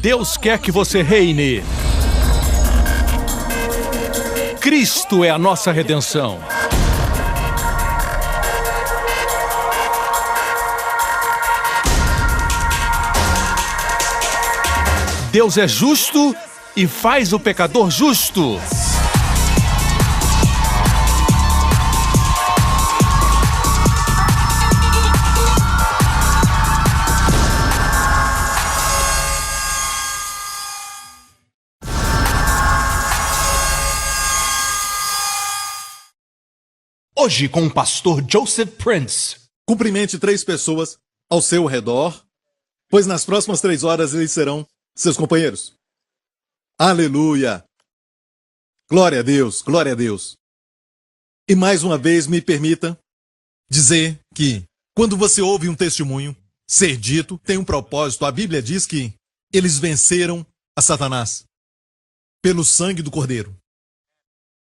Deus quer que você reine. Cristo é a nossa redenção. Deus é justo e faz o pecador justo. Hoje com o pastor Joseph Prince. Cumprimente 3 pessoas ao seu redor, pois nas próximas 3 horas eles serão seus companheiros. Aleluia! Glória a Deus, glória a Deus. E mais uma vez me permita dizer que quando você ouve um testemunho ser dito, tem um propósito. A Bíblia diz que eles venceram a Satanás pelo sangue do Cordeiro.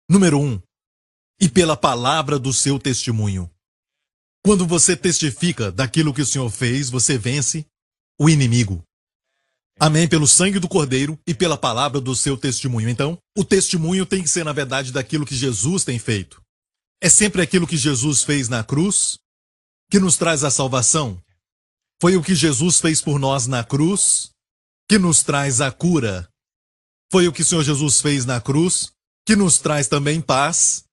Número 1. E pela palavra do seu testemunho. Quando você testifica daquilo que o Senhor fez, você vence o inimigo. Amém? Pelo sangue do Cordeiro e pela palavra do seu testemunho. Então, o testemunho tem que ser, na verdade, daquilo que Jesus tem feito. É sempre aquilo que Jesus fez na cruz que nos traz a salvação. Foi o que Jesus fez por nós na cruz que nos traz a cura. Foi o que o Senhor Jesus fez na cruz que nos traz também paz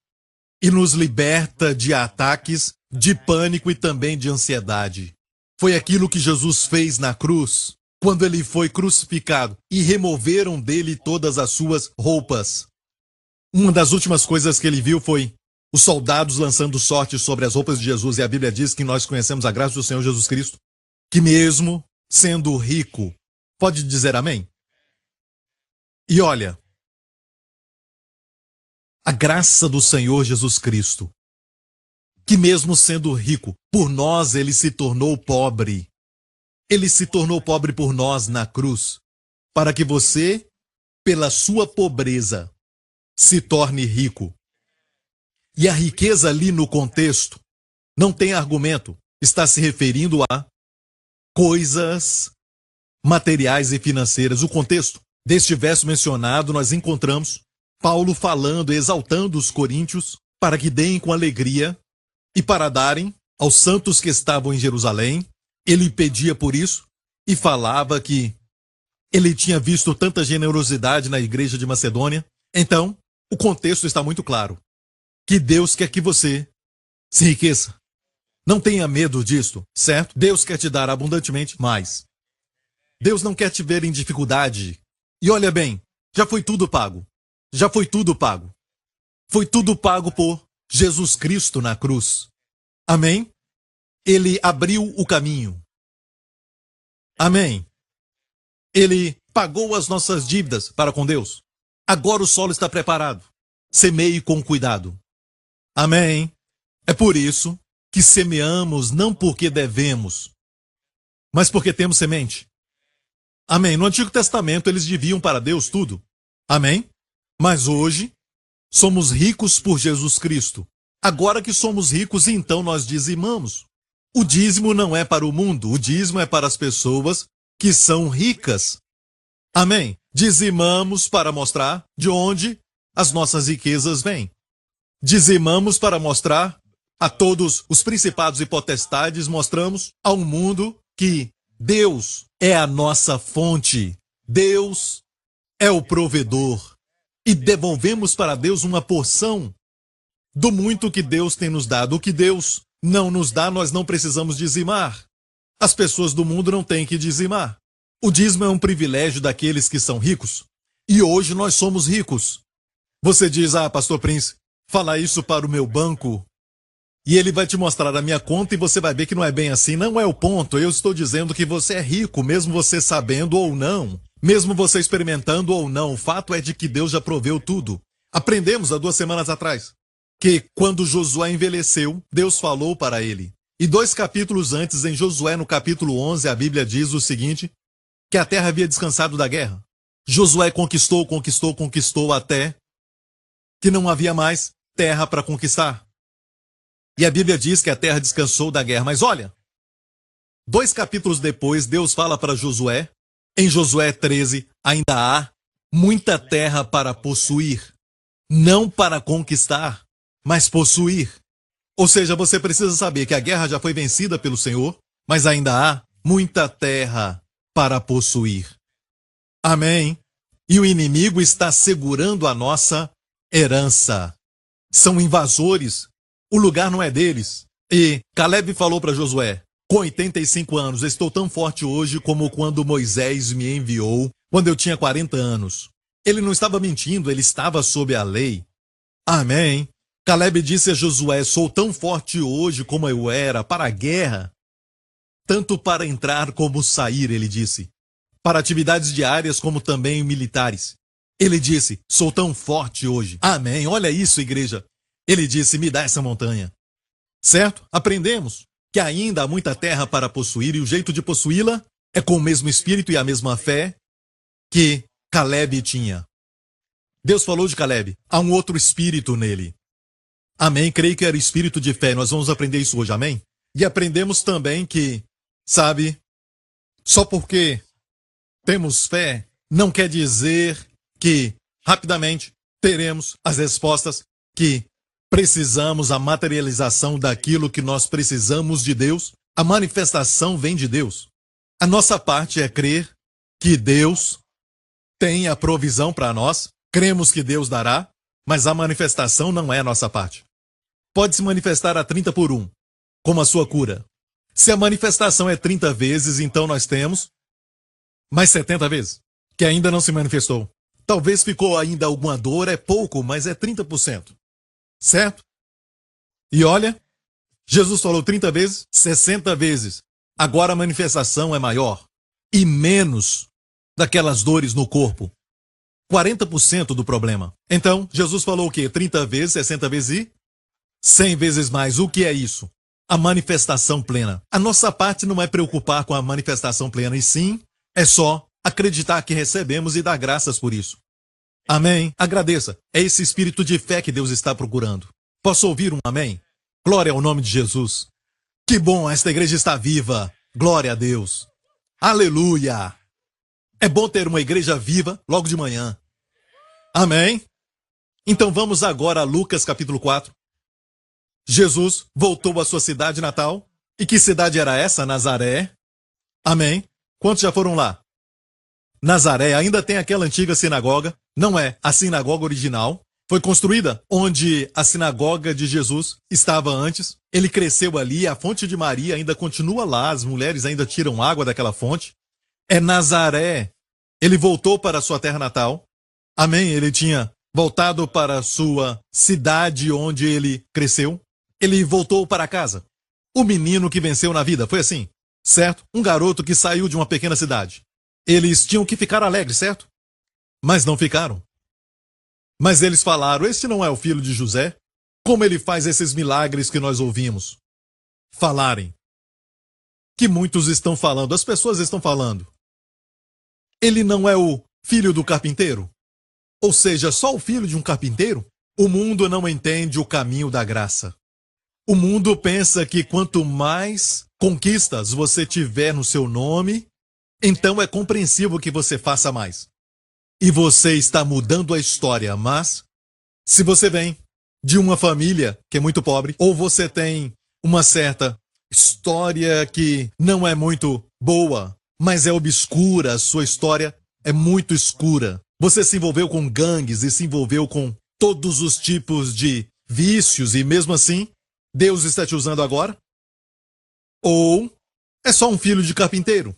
e nos liberta de ataques, de pânico e também de ansiedade. Foi aquilo que Jesus fez na cruz, quando ele foi crucificado e removeram dele todas as suas roupas. Uma das últimas coisas que ele viu foi os soldados lançando sorte sobre as roupas de Jesus, e a Bíblia diz que nós conhecemos a graça do Senhor Jesus Cristo, que mesmo sendo rico, pode dizer amém? E olha, a graça do Senhor Jesus Cristo, que mesmo sendo rico, por nós ele se tornou pobre. Ele se tornou pobre por nós na cruz, para que você, pela sua pobreza, se torne rico. E a riqueza ali no contexto não tem argumento, está se referindo a coisas materiais e financeiras. O contexto deste verso mencionado, nós encontramos Paulo falando, exaltando os coríntios para que deem com alegria e para darem aos santos que estavam em Jerusalém. Ele pedia por isso e falava que ele tinha visto tanta generosidade na igreja de Macedônia. Então, o contexto está muito claro. Que Deus quer que você se enriqueça. Não tenha medo disto, certo? Deus quer te dar abundantemente mais. Deus não quer te ver em dificuldade. E olha bem, já foi tudo pago. Já foi tudo pago. Foi tudo pago por Jesus Cristo na cruz. Amém? Ele abriu o caminho. Amém? Ele pagou as nossas dívidas para com Deus. Agora o solo está preparado. Semeie com cuidado. Amém? É por isso que semeamos não porque devemos, mas porque temos semente. Amém? No Antigo Testamento eles deviam para Deus tudo. Amém? Mas hoje somos ricos por Jesus Cristo. Agora que somos ricos, então nós dizimamos. O dízimo não é para o mundo, o dízimo é para as pessoas que são ricas. Amém? Dizimamos para mostrar de onde as nossas riquezas vêm. Dizimamos para mostrar a todos os principados e potestades, mostramos ao mundo que Deus é a nossa fonte. Deus é o provedor. E devolvemos para Deus uma porção do muito que Deus tem nos dado. O que Deus não nos dá, nós não precisamos dizimar. As pessoas do mundo não têm que dizimar. O dízimo é um privilégio daqueles que são ricos. E hoje nós somos ricos. Você diz, pastor Prince, fala isso para o meu banco e ele vai te mostrar a minha conta e você vai ver que não é bem assim. Não é o ponto. Eu estou dizendo que você é rico, mesmo você sabendo ou não. Mesmo você experimentando ou não, o fato é de que Deus já proveu tudo. Aprendemos há 2 semanas atrás que quando Josué envelheceu, Deus falou para ele. E 2 capítulos antes, em Josué, no capítulo 11, a Bíblia diz o seguinte, que a terra havia descansado da guerra. Josué conquistou até que não havia mais terra para conquistar. E a Bíblia diz que a terra descansou da guerra. Mas olha, 2 capítulos depois, Deus fala para Josué, Em Josué 13, ainda há muita terra para possuir. Não para conquistar, mas possuir. Ou seja, você precisa saber que a guerra já foi vencida pelo Senhor, mas ainda há muita terra para possuir. Amém? E o inimigo está segurando a nossa herança. São invasores. O lugar não é deles. E Caleb falou para Josué, com 85 anos, estou tão forte hoje como quando Moisés me enviou, quando eu tinha 40 anos. Ele não estava mentindo, ele estava sob a lei. Amém? Caleb disse a Josué, sou tão forte hoje como eu era para a guerra. Tanto para entrar como sair, ele disse. Para atividades diárias como também militares. Ele disse, sou tão forte hoje. Amém, olha isso, igreja. Ele disse, me dá essa montanha. Certo? Aprendemos que ainda há muita terra para possuir e o jeito de possuí-la é com o mesmo espírito e a mesma fé que Caleb tinha. Deus falou de Caleb, há um outro espírito nele. Amém, creio que era espírito de fé, nós vamos aprender isso hoje, amém? E aprendemos também que, sabe, só porque temos fé, não quer dizer que, rapidamente, teremos as respostas que precisamos, a materialização daquilo que nós precisamos de Deus. A manifestação vem de Deus. A nossa parte é crer que Deus tem a provisão para nós, cremos que Deus dará, mas a manifestação não é a nossa parte. Pode se manifestar a 30 por 1, como a sua cura. Se a manifestação é 30 vezes, então nós temos mais 70 vezes, que ainda não se manifestou. Talvez ficou ainda alguma dor, é pouco, mas é 30%. Certo? E olha, Jesus falou 30 vezes, 60 vezes. Agora a manifestação é maior e menos daquelas dores no corpo. 40% do problema. Então, Jesus falou o quê? 30 vezes, 60 vezes e 100 vezes mais. O que é isso? A manifestação plena. A nossa parte não é preocupar com a manifestação plena, e sim, é só acreditar que recebemos e dar graças por isso. Amém? Agradeça. É esse espírito de fé que Deus está procurando. Posso ouvir um amém? Glória ao nome de Jesus. Que bom, esta igreja está viva. Glória a Deus. Aleluia. É bom ter uma igreja viva logo de manhã. Amém? Então vamos agora a Lucas capítulo 4. Jesus voltou à sua cidade natal. E que cidade era essa? Nazaré. Amém? Quantos já foram lá? Nazaré ainda tem aquela antiga sinagoga. Não é a sinagoga original. Foi construída onde a sinagoga de Jesus estava antes. Ele cresceu ali, a fonte de Maria ainda continua lá, as mulheres ainda tiram água daquela fonte. É Nazaré. Ele voltou para a sua terra natal. Amém? Ele tinha voltado para a sua cidade onde ele cresceu. Ele voltou para casa. O menino que venceu na vida, foi assim, certo? Um garoto que saiu de uma pequena cidade. Eles tinham que ficar alegres, certo? Mas não ficaram. Mas eles falaram, este não é o filho de José? Como ele faz esses milagres que nós ouvimos falarem? Que muitos estão falando, as pessoas estão falando. Ele não é o filho do carpinteiro? Ou seja, só o filho de um carpinteiro? O mundo não entende o caminho da graça. O mundo pensa que quanto mais conquistas você tiver no seu nome, então é compreensível que você faça mais. E você está mudando a história, mas se você vem de uma família que é muito pobre, ou você tem uma certa história que não é muito boa, mas é obscura, a sua história é muito escura. Você se envolveu com gangues e se envolveu com todos os tipos de vícios e mesmo assim, Deus está te usando agora? Ou é só um filho de carpinteiro?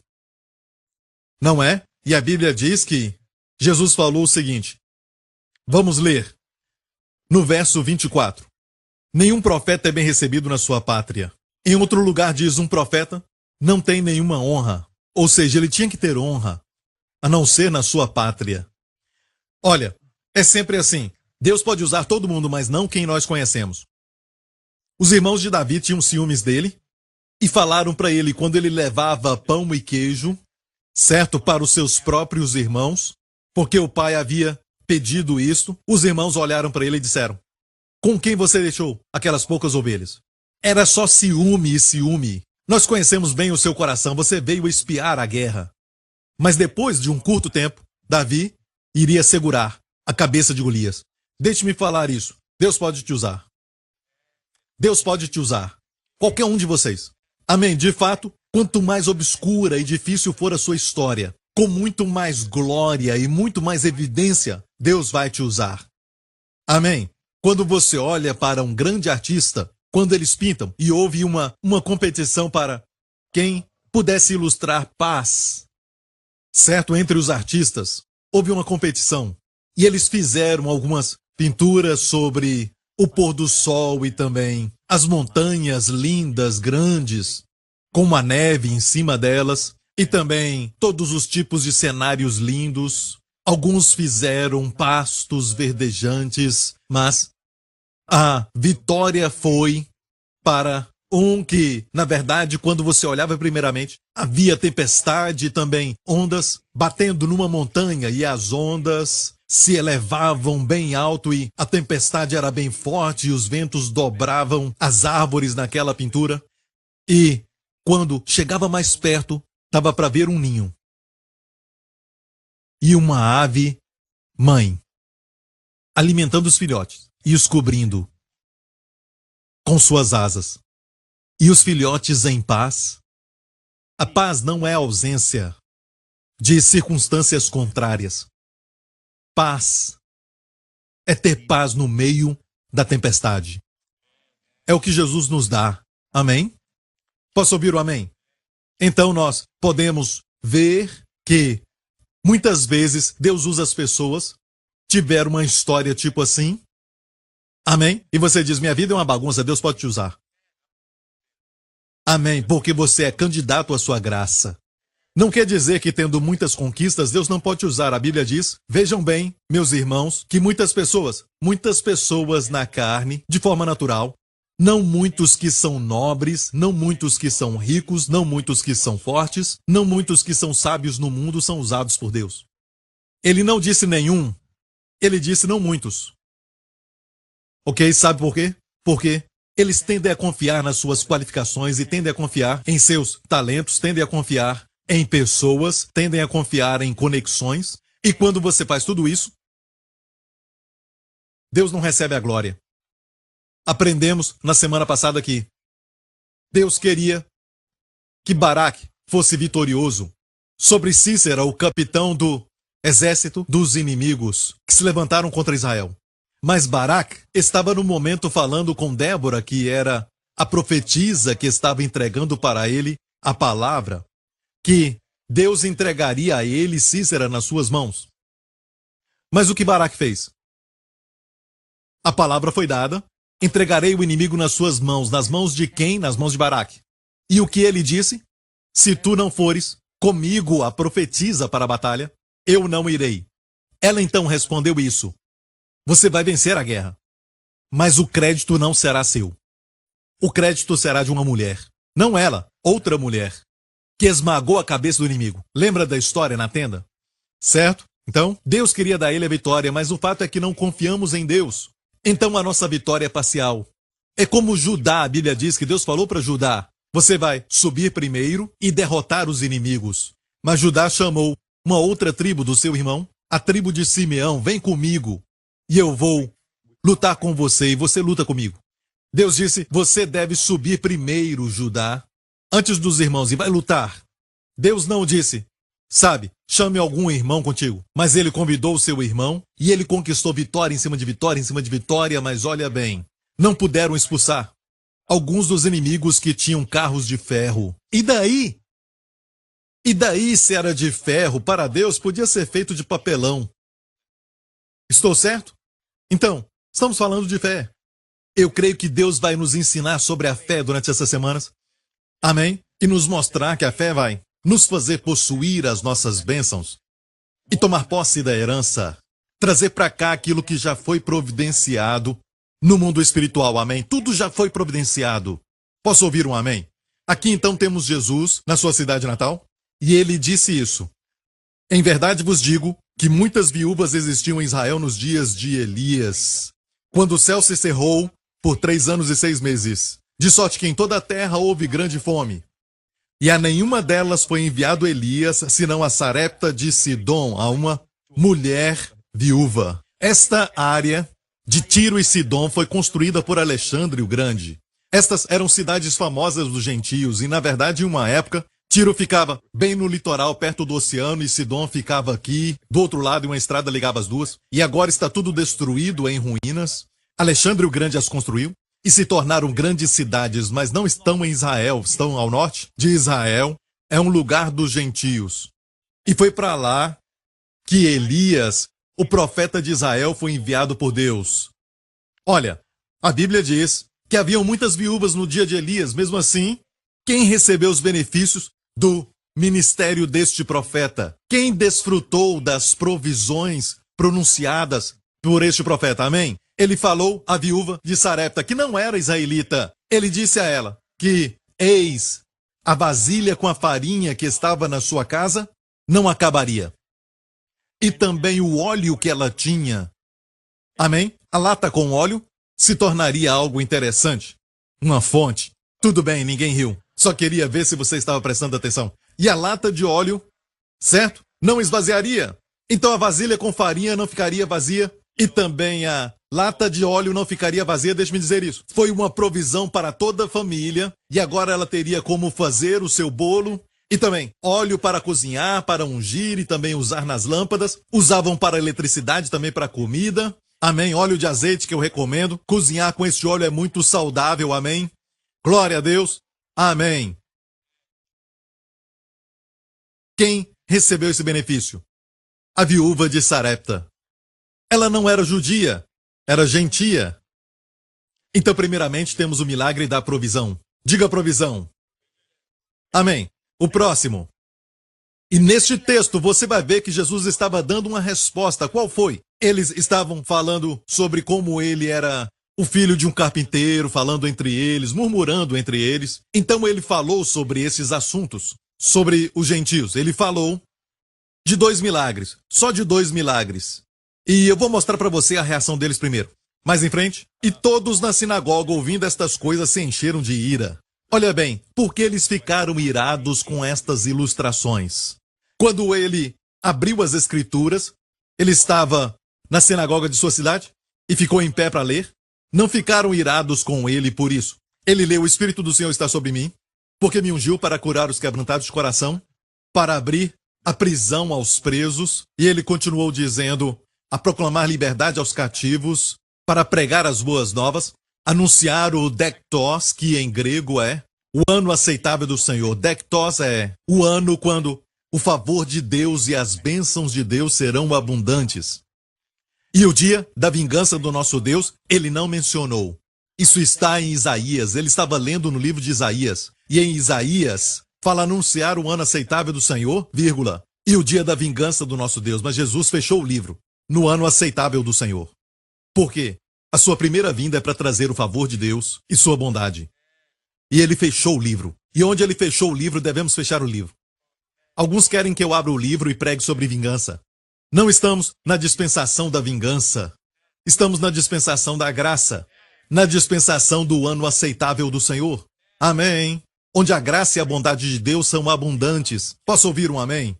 Não é? E a Bíblia diz que Jesus falou o seguinte. Vamos ler. No verso 24. Nenhum profeta é bem recebido na sua pátria. Em outro lugar diz um profeta não tem nenhuma honra. Ou seja, ele tinha que ter honra, a não ser na sua pátria. Olha, é sempre assim. Deus pode usar todo mundo, mas não quem nós conhecemos. Os irmãos de Davi tinham ciúmes dele e falaram para ele quando ele levava pão e queijo, certo, para os seus próprios irmãos, porque o pai havia pedido isto, os irmãos olharam para ele e disseram, com quem você deixou aquelas poucas ovelhas? Era só ciúme e ciúme. Nós conhecemos bem o seu coração, você veio espiar a guerra. Mas depois de um curto tempo, Davi iria segurar a cabeça de Golias. Deixe-me falar isso. Deus pode te usar. Deus pode te usar. Qualquer um de vocês. Amém. De fato, quanto mais obscura e difícil for a sua história, com muito mais glória e muito mais evidência, Deus vai te usar. Amém. Quando você olha para um grande artista, quando eles pintam e houve uma competição para quem pudesse ilustrar paz, certo? Entre os artistas, houve uma competição e eles fizeram algumas pinturas sobre o pôr do sol e também as montanhas lindas, grandes, com uma neve em cima delas e também todos os tipos de cenários lindos. Alguns fizeram pastos verdejantes, mas a vitória foi para um que, na verdade, quando você olhava primeiramente, havia tempestade e também ondas batendo numa montanha e as ondas se elevavam bem alto e a tempestade era bem forte e os ventos dobravam as árvores naquela pintura. E quando chegava mais perto, dava para ver um ninho. E uma ave mãe alimentando os filhotes e os cobrindo com suas asas. E os filhotes em paz. A paz não é a ausência de circunstâncias contrárias. Paz é ter paz no meio da tempestade. É o que Jesus nos dá. Amém? Posso ouvir o amém? Então nós podemos ver que muitas vezes Deus usa as pessoas, tiver uma história tipo assim. Amém? E você diz, minha vida é uma bagunça, Deus pode te usar. Amém, porque você é candidato à sua graça. Não quer dizer que tendo muitas conquistas, Deus não pode usar. A Bíblia diz, vejam bem, meus irmãos, que muitas pessoas na carne, de forma natural, não muitos que são nobres, não muitos que são ricos, não muitos que são fortes, não muitos que são sábios no mundo são usados por Deus. Ele não disse nenhum, ele disse não muitos. Ok, sabe por quê? Porque eles tendem a confiar nas suas qualificações e tendem a confiar em seus talentos, tendem a confiar em pessoas, tendem a confiar em conexões. E quando você faz tudo isso, Deus não recebe a glória. Aprendemos na semana passada que Deus queria que Baraque fosse vitorioso sobre Cícera, o capitão do exército dos inimigos que se levantaram contra Israel. Mas Baraque estava no momento falando com Débora, que era a profetisa que estava entregando para ele a palavra, que Deus entregaria a ele Cícera nas suas mãos. Mas o que Baraque fez? A palavra foi dada, entregarei o inimigo nas suas mãos. Nas mãos de quem? Nas mãos de Baraque. E o que ele disse? Se tu não fores comigo a profetisa para a batalha, eu não irei. Ela então respondeu isso. Você vai vencer a guerra, mas o crédito não será seu. O crédito será de uma mulher, não ela, outra mulher, que esmagou a cabeça do inimigo. Lembra da história na tenda? Certo? Então, Deus queria dar a ele a vitória, mas o fato é que não confiamos em Deus. Então a nossa vitória é parcial. É como Judá, a Bíblia diz que Deus falou para Judá, você vai subir primeiro e derrotar os inimigos. Mas Judá chamou uma outra tribo do seu irmão, a tribo de Simeão, vem comigo. E eu vou lutar com você e você luta comigo. Deus disse, você deve subir primeiro, Judá, antes dos irmãos e vai lutar. Deus não disse, sabe, chame algum irmão contigo. Mas ele convidou o seu irmão e ele conquistou vitória em cima de vitória, em cima de vitória, mas olha bem, não puderam expulsar alguns dos inimigos que tinham carros de ferro. E daí? E daí, se era de ferro, para Deus podia ser feito de papelão. Estou certo? Então, estamos falando de fé. Eu creio que Deus vai nos ensinar sobre a fé durante essas semanas. Amém? E nos mostrar que a fé vai nos fazer possuir as nossas bênçãos e tomar posse da herança. Trazer para cá aquilo que já foi providenciado no mundo espiritual. Amém? Tudo já foi providenciado. Posso ouvir um amém? Aqui então temos Jesus na sua cidade natal e ele disse isso. Em verdade vos digo que muitas viúvas existiam em Israel nos dias de Elias, quando o céu se cerrou por 3 anos e 6 meses, de sorte que em toda a terra houve grande fome. E a nenhuma delas foi enviado Elias, senão a Sarepta de Sidom, a uma mulher viúva. Esta área de Tiro e Sidom foi construída por Alexandre o Grande. Estas eram cidades famosas dos gentios e, na verdade, em uma época, Tiro ficava bem no litoral, perto do oceano, e Sidom ficava aqui, do outro lado, e uma estrada ligava as duas. E agora está tudo destruído em ruínas. Alexandre o Grande as construiu e se tornaram grandes cidades, mas não estão em Israel, estão ao norte de Israel. É um lugar dos gentios. E foi para lá que Elias, o profeta de Israel, foi enviado por Deus. Olha, a Bíblia diz que haviam muitas viúvas no dia de Elias. Mesmo assim, quem recebeu os benefícios do ministério deste profeta? Quem desfrutou das provisões pronunciadas por este profeta? Amém? Ele falou à viúva de Sarepta, que não era israelita. Ele disse a ela que, eis, a vasilha com a farinha que estava na sua casa não acabaria. E também o óleo que ela tinha. Amém? A lata com óleo se tornaria algo interessante. Uma fonte. Tudo bem, ninguém riu. Só queria ver se você estava prestando atenção. E a lata de óleo, certo? Não esvaziaria. Então a vasilha com farinha não ficaria vazia. E também a lata de óleo não ficaria vazia. Deixe-me dizer isso. Foi uma provisão para toda a família. E agora ela teria como fazer o seu bolo. E também óleo para cozinhar, para ungir e também usar nas lâmpadas. Usavam para eletricidade, também para comida. Amém. Óleo de azeite que eu recomendo. Cozinhar com esse óleo é muito saudável. Amém. Glória a Deus. Amém. Quem recebeu esse benefício? A viúva de Sarepta. Ela não era judia, era gentia. Então, primeiramente, temos o milagre da provisão. Diga provisão. Amém. O próximo. E neste texto você vai ver que Jesus estava dando uma resposta. Qual foi? Eles estavam falando sobre como ele era o filho de um carpinteiro, falando entre eles, murmurando entre eles. Então ele falou sobre esses assuntos, sobre os gentios. Ele falou de 2 milagres, só de 2 milagres. E eu vou mostrar para você a reação deles primeiro. Mais em frente. E todos na sinagoga, ouvindo estas coisas, se encheram de ira. Olha bem, porque eles ficaram irados com estas ilustrações. Quando ele abriu as escrituras, ele estava na sinagoga de sua cidade e ficou em pé para ler. Não ficaram irados com ele por isso. Ele leu: o Espírito do Senhor está sobre mim, porque me ungiu para curar os quebrantados de coração, para abrir a prisão aos presos. E ele continuou dizendo: a proclamar liberdade aos cativos, para pregar as boas novas, anunciar o Dektos, que em grego é o ano aceitável do Senhor. Dektos é o ano quando o favor de Deus e as bênçãos de Deus serão abundantes. E o dia da vingança do nosso Deus, ele não mencionou. Isso está em Isaías. Ele estava lendo no livro de Isaías. E em Isaías, fala anunciar o ano aceitável do Senhor, vírgula, e o dia da vingança do nosso Deus. Mas Jesus fechou o livro no ano aceitável do Senhor. Por quê? A sua primeira vinda é para trazer o favor de Deus e sua bondade. E ele fechou o livro. E onde ele fechou o livro, devemos fechar o livro. Alguns querem que eu abra o livro e pregue sobre vingança. Não estamos na dispensação da vingança. Estamos na dispensação da graça. Na dispensação do ano aceitável do Senhor. Amém. Onde a graça e a bondade de Deus são abundantes. Posso ouvir um amém?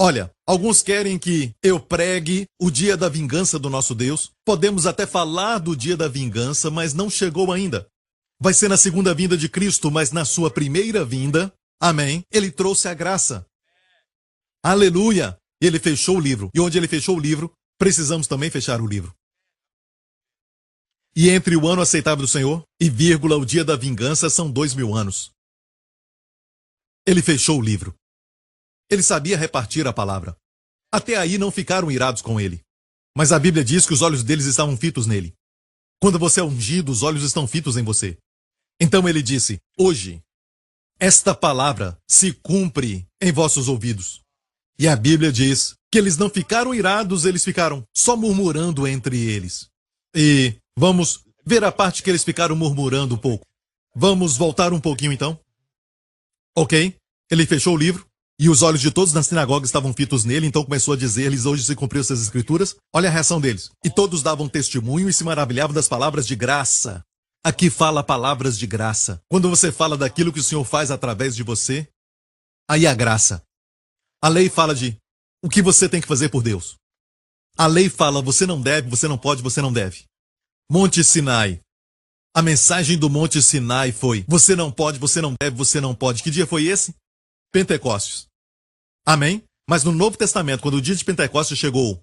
Olha, alguns querem que eu pregue o dia da vingança do nosso Deus. Podemos até falar do dia da vingança, mas não chegou ainda. Vai ser na segunda vinda de Cristo, mas na sua primeira vinda, amém, ele trouxe a graça. Aleluia! Ele fechou o livro. E onde ele fechou o livro, precisamos também fechar o livro. E entre o ano aceitável do Senhor e vírgula, o dia da vingança, são 2000 anos. Ele fechou o livro. Ele sabia repartir a palavra. Até aí não ficaram irados com ele. Mas a Bíblia diz que os olhos deles estavam fitos nele. Quando você é ungido, os olhos estão fitos em você. Então ele disse: hoje, esta palavra se cumpre em vossos ouvidos. E a Bíblia diz que eles não ficaram irados, eles ficaram só murmurando entre eles. E vamos ver a parte que eles ficaram murmurando um pouco. Vamos voltar um pouquinho então. Ok, ele fechou o livro. E os olhos de todos na sinagoga estavam fitos nele, então começou a dizer-lhes: hoje se cumpriu essas escrituras. Olha a reação deles. E todos davam testemunho e se maravilhavam das palavras de graça. Aqui fala palavras de graça. Quando você fala daquilo que o Senhor faz através de você, Aí a graça. A lei fala de o que você tem que fazer por Deus. A lei fala você não deve, você não pode, você não deve. Monte Sinai. A mensagem do Monte Sinai foi: você não pode, você não deve, você não pode. Que dia foi esse? Pentecostes. Amém? Mas no Novo Testamento, quando o dia de Pentecostes chegou,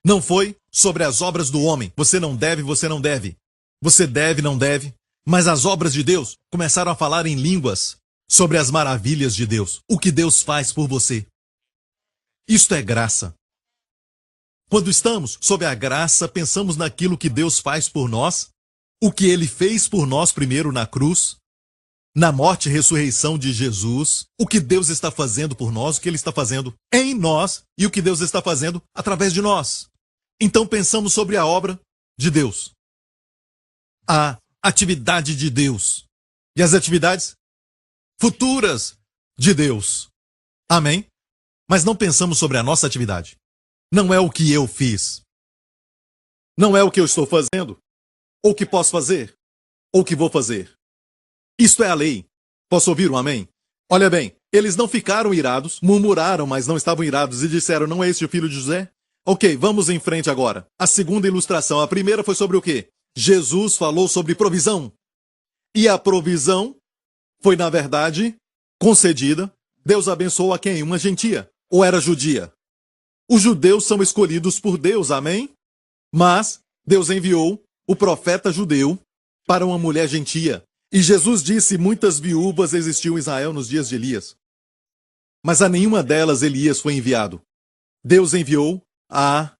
não foi sobre as obras do homem. Você não deve, você não deve. Você deve, não deve. Mas as obras de Deus começaram a falar em línguas sobre as maravilhas de Deus. O que Deus faz por você. Isto é graça. Quando estamos sob a graça, pensamos naquilo que Deus faz por nós, o que Ele fez por nós primeiro na cruz, na morte e ressurreição de Jesus, o que Deus está fazendo por nós, o que Ele está fazendo em nós e o que Deus está fazendo através de nós. Então pensamos sobre a obra de Deus, a atividade de Deus e as atividades futuras de Deus. Amém? Mas não pensamos sobre a nossa atividade. Não é o que eu fiz. Não é o que eu estou fazendo, ou o que posso fazer, ou o que vou fazer. Isto é a lei. Posso ouvir um amém? Olha bem, eles não ficaram irados, murmuraram, mas não estavam irados e disseram: não é este o filho de José? Ok, vamos em frente agora. A segunda ilustração. A primeira foi sobre o quê? Jesus falou sobre provisão. E a provisão foi, na verdade, concedida. Deus abençoou a quem? Uma gentia. Ou era judia? Os judeus são escolhidos por Deus, amém? Mas Deus enviou o profeta judeu para uma mulher gentia. E Jesus disse: muitas viúvas existiam em Israel nos dias de Elias. Mas a nenhuma delas Elias foi enviado. Deus enviou a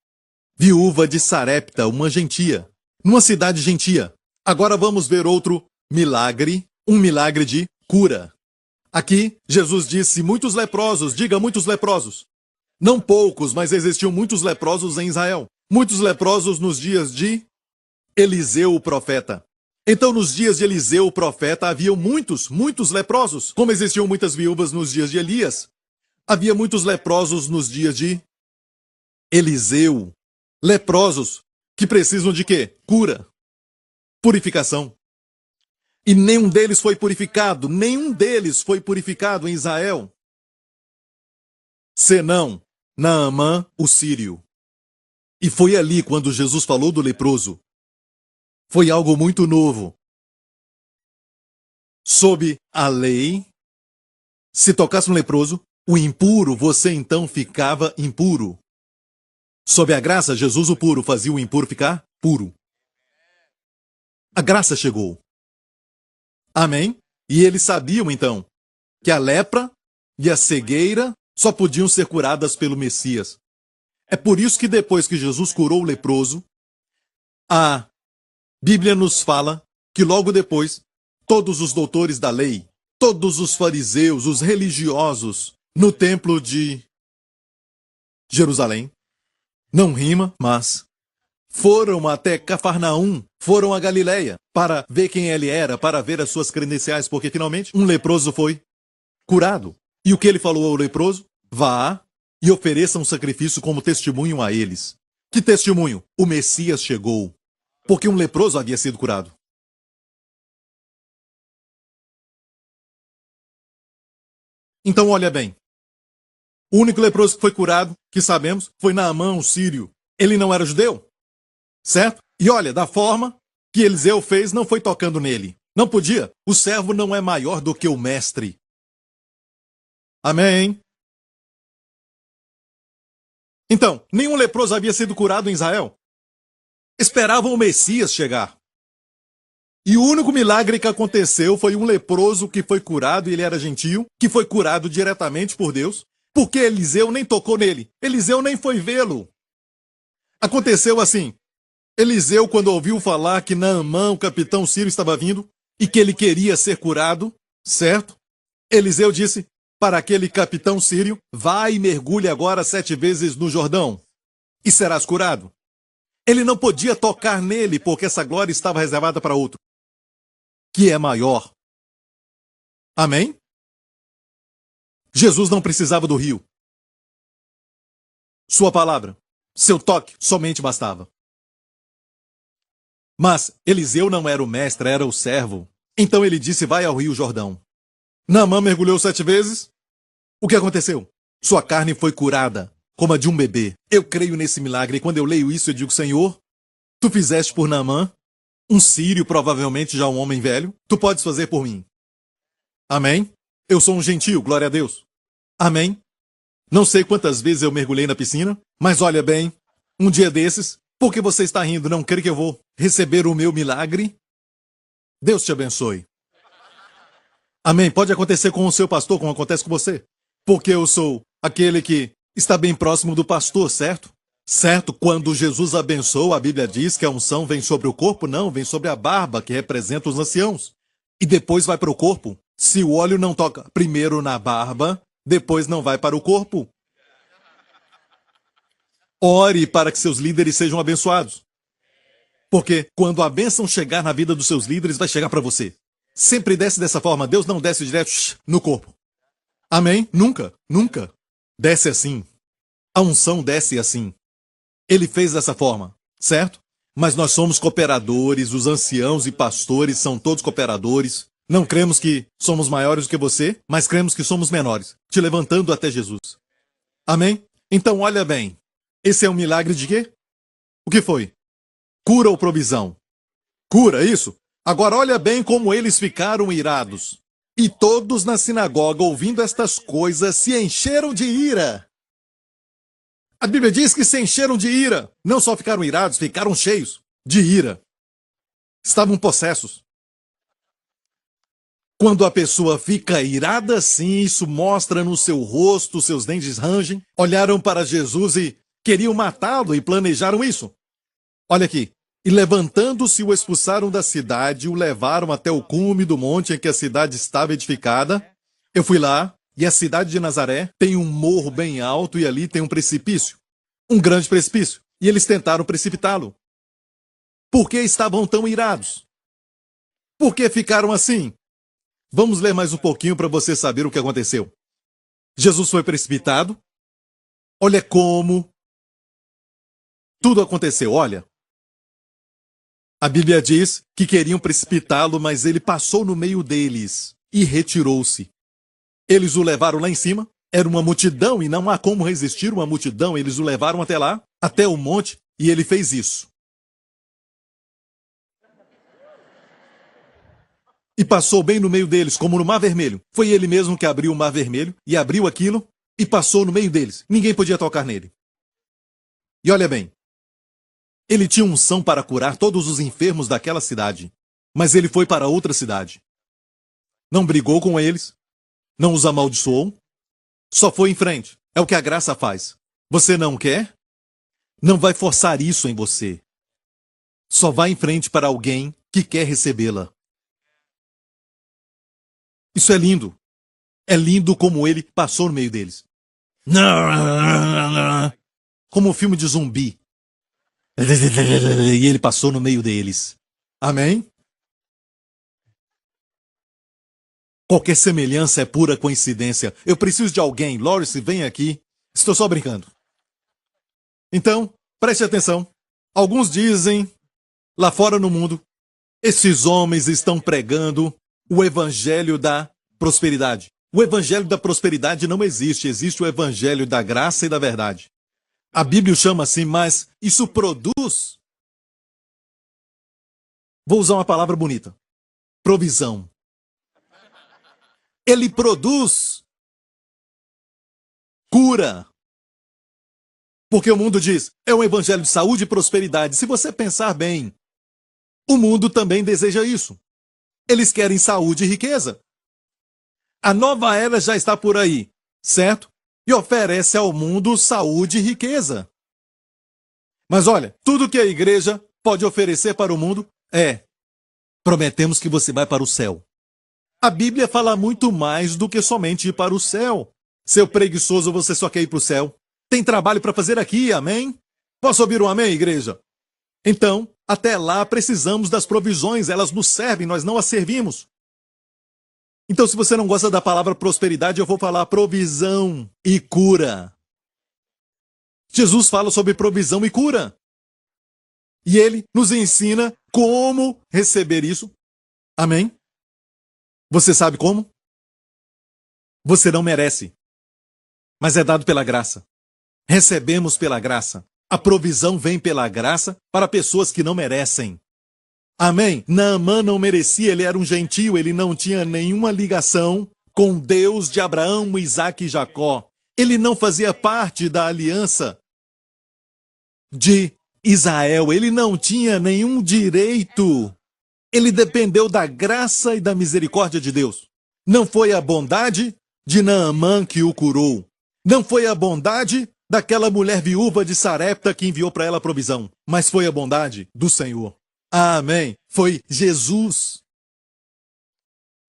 viúva de Sarepta, uma gentia, numa cidade gentia. Agora vamos ver outro milagre, um milagre de cura. Aqui, Jesus disse: muitos leprosos, diga muitos leprosos. Não poucos, mas existiam muitos leprosos em Israel. Muitos leprosos nos dias de Eliseu, o profeta. Então, nos dias de Eliseu, o profeta, havia muitos leprosos. Como existiam muitas viúvas nos dias de Elias, havia muitos leprosos nos dias de Eliseu. Leprosos que precisam de quê? Cura. Purificação. E nenhum deles foi purificado em Israel, senão Naamã, o sírio. E foi ali quando Jesus falou do leproso. Foi algo muito novo. Sob a lei, se tocasse um leproso, o impuro, você então ficava impuro. Sob a graça, Jesus o puro fazia o impuro ficar puro. A graça chegou. Amém? E eles sabiam então que a lepra e a cegueira só podiam ser curadas pelo Messias. É por isso que depois que Jesus curou o leproso, a Bíblia nos fala que logo depois, todos os doutores da lei, todos os fariseus, os religiosos, no templo de Jerusalém, não rima, mas foram até Cafarnaum, foram a Galileia, para ver quem ele era, para ver as suas credenciais, porque finalmente um leproso foi curado. E o que ele falou ao leproso? Vá e ofereça um sacrifício como testemunho a eles. Que testemunho? O Messias chegou, porque um leproso havia sido curado. Então olha bem. O único leproso que foi curado, que sabemos, foi Naamã, o sírio. Ele não era judeu, certo? E olha, da forma que Eliseu fez, não foi tocando nele. Não podia. O servo não é maior do que o mestre. Amém? Então, nenhum leproso havia sido curado em Israel. Esperavam o Messias chegar. E o único milagre que aconteceu foi um leproso que foi curado, e ele era gentio, que foi curado diretamente por Deus, porque Eliseu nem tocou nele. Eliseu nem foi vê-lo. Aconteceu assim. Eliseu, quando ouviu falar que Naamã, o capitão sírio, estava vindo, e que ele queria ser curado, certo? Eliseu disse para aquele capitão sírio: vai e mergulhe agora 7 vezes no Jordão, e serás curado. Ele não podia tocar nele, porque essa glória estava reservada para outro, que é maior. Amém? Jesus não precisava do rio. Sua palavra, seu toque, somente bastava. Mas Eliseu não era o mestre, era o servo. Então ele disse: vai ao rio Jordão. Naamã mergulhou 7 vezes O que aconteceu? Sua carne foi curada, como a de um bebê. Eu creio nesse milagre e quando eu leio isso eu digo, Senhor, tu fizeste por Naamã, um sírio, provavelmente já um homem velho, tu podes fazer por mim. Amém? Eu sou um gentio, glória a Deus. Amém? Não sei quantas vezes eu mergulhei na piscina, mas olha bem, um dia desses, por que você está rindo? Não crê que eu vou receber o meu milagre? Deus te abençoe. Amém? Pode acontecer com o seu pastor, como acontece com você. Porque eu sou aquele que está bem próximo do pastor, certo? Certo, quando Jesus abençoa, a Bíblia diz que a unção vem sobre o corpo, não, vem sobre a barba, que representa os anciãos. E depois vai para o corpo. Se o óleo não toca primeiro na barba, depois não vai para o corpo. Ore para que seus líderes sejam abençoados. Porque quando a bênção chegar na vida dos seus líderes, vai chegar para você. Sempre desce dessa forma, Deus não desce direto no corpo. Amém? Nunca, nunca. Desce assim. A unção desce assim. Ele fez dessa forma, certo? Mas nós somos cooperadores, os anciãos e pastores são todos cooperadores. Não cremos que somos maiores do que você, mas cremos que somos menores, te levantando até Jesus. Amém? Então olha bem. Esse é um milagre de quê? O que foi? Cura ou provisão? Cura, isso? Agora olha bem como eles ficaram irados. E todos na sinagoga, ouvindo estas coisas, se encheram de ira. A Bíblia diz que se encheram de ira. Não só ficaram irados, ficaram cheios de ira. Estavam possessos. Quando a pessoa fica irada assim, isso mostra no seu rosto, seus dentes rangem. Olharam para Jesus e queriam matá-lo e planejaram isso. Olha aqui. E levantando-se, o expulsaram da cidade, o levaram até o cume do monte em que a cidade estava edificada. Eu fui lá, e a cidade de Nazaré tem um morro bem alto e ali tem um precipício. Um grande precipício. E eles tentaram precipitá-lo. Por que estavam tão irados? Por que ficaram assim? Vamos ler mais um pouquinho para você saber o que aconteceu. Jesus foi precipitado. Olha como tudo aconteceu, olha. A Bíblia diz que queriam precipitá-lo, mas ele passou no meio deles e retirou-se. Eles o levaram lá em cima, era uma multidão e não há como resistir uma multidão, eles o levaram até lá, até o monte, e ele fez isso. E passou bem no meio deles, como no Mar Vermelho. Foi ele mesmo que abriu o Mar Vermelho, e abriu aquilo, e passou no meio deles. Ninguém podia tocar nele. E olha bem, ele tinha unção para curar todos os enfermos daquela cidade, mas ele foi para outra cidade. Não brigou com eles, não os amaldiçoou, só foi em frente. É o que a graça faz. Você não quer? Não vai forçar isso em você. Só vá em frente para alguém que quer recebê-la. Isso é lindo. É lindo como ele passou no meio deles. Como um filme de zumbi. E ele passou no meio deles. Amém? Qualquer semelhança é pura coincidência. Eu preciso de alguém. Lawrence, vem aqui. Estou só brincando. Então, preste atenção. Alguns dizem, lá fora no mundo, esses homens estão pregando o evangelho da prosperidade. O evangelho da prosperidade não existe. Existe o evangelho da graça e da verdade. A Bíblia o chama assim, mas isso produz. Vou usar uma palavra bonita. Provisão. Ele produz cura. Porque o mundo diz, é um evangelho de saúde e prosperidade. Se você pensar bem, o mundo também deseja isso. Eles querem saúde e riqueza. A nova era já está por aí, certo? E oferece ao mundo saúde e riqueza. Mas olha, tudo que a igreja pode oferecer para o mundo é: prometemos que você vai para o céu. A Bíblia fala muito mais do que somente ir para o céu. Seu preguiçoso, você só quer ir para o céu. Tem trabalho para fazer aqui, amém? Posso ouvir um amém, igreja? Então, até lá precisamos das provisões, elas nos servem, nós não as servimos. Então, se você não gosta da palavra prosperidade, eu vou falar provisão e cura. Jesus fala sobre provisão e cura. E ele nos ensina como receber isso. Amém? Você sabe como? Você não merece. mas é dado pela graça. Recebemos pela graça. A provisão vem pela graça para pessoas que não merecem. Amém? Naamã não merecia, ele era um gentio, ele não tinha nenhuma ligação com Deus de Abraão, Isaque e Jacó. Ele não fazia parte da aliança de Israel, ele não tinha nenhum direito. Ele dependeu da graça e da misericórdia de Deus. Não foi a bondade de Naamã que o curou. Não foi a bondade daquela mulher viúva de Sarepta que enviou para ela a provisão, mas foi a bondade do Senhor. Amém. Foi Jesus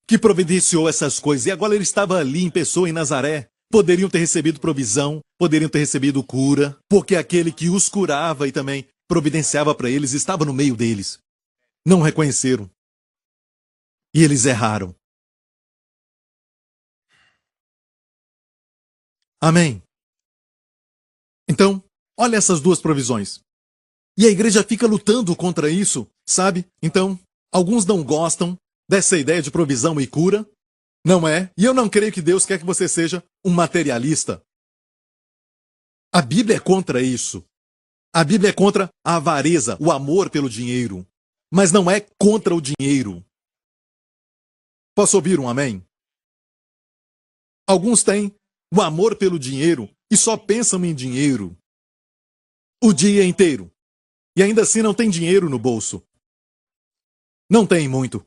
que providenciou essas coisas. E agora ele estava ali em pessoa em Nazaré. Poderiam ter recebido provisão, poderiam ter recebido cura, porque aquele que os curava e também providenciava para eles estava no meio deles. Não reconheceram. E eles erraram. Amém. Então, olha essas duas provisões. E a igreja fica lutando contra isso, sabe? Então, alguns não gostam dessa ideia de provisão e cura. Não é? E eu não creio que Deus quer que você seja um materialista. A Bíblia é contra isso. A Bíblia é contra a avareza, o amor pelo dinheiro. Mas não é contra o dinheiro. Posso ouvir um amém? Alguns têm o amor pelo dinheiro e só pensam em dinheiro o dia inteiro. E ainda assim não tem dinheiro no bolso. Não tem muito.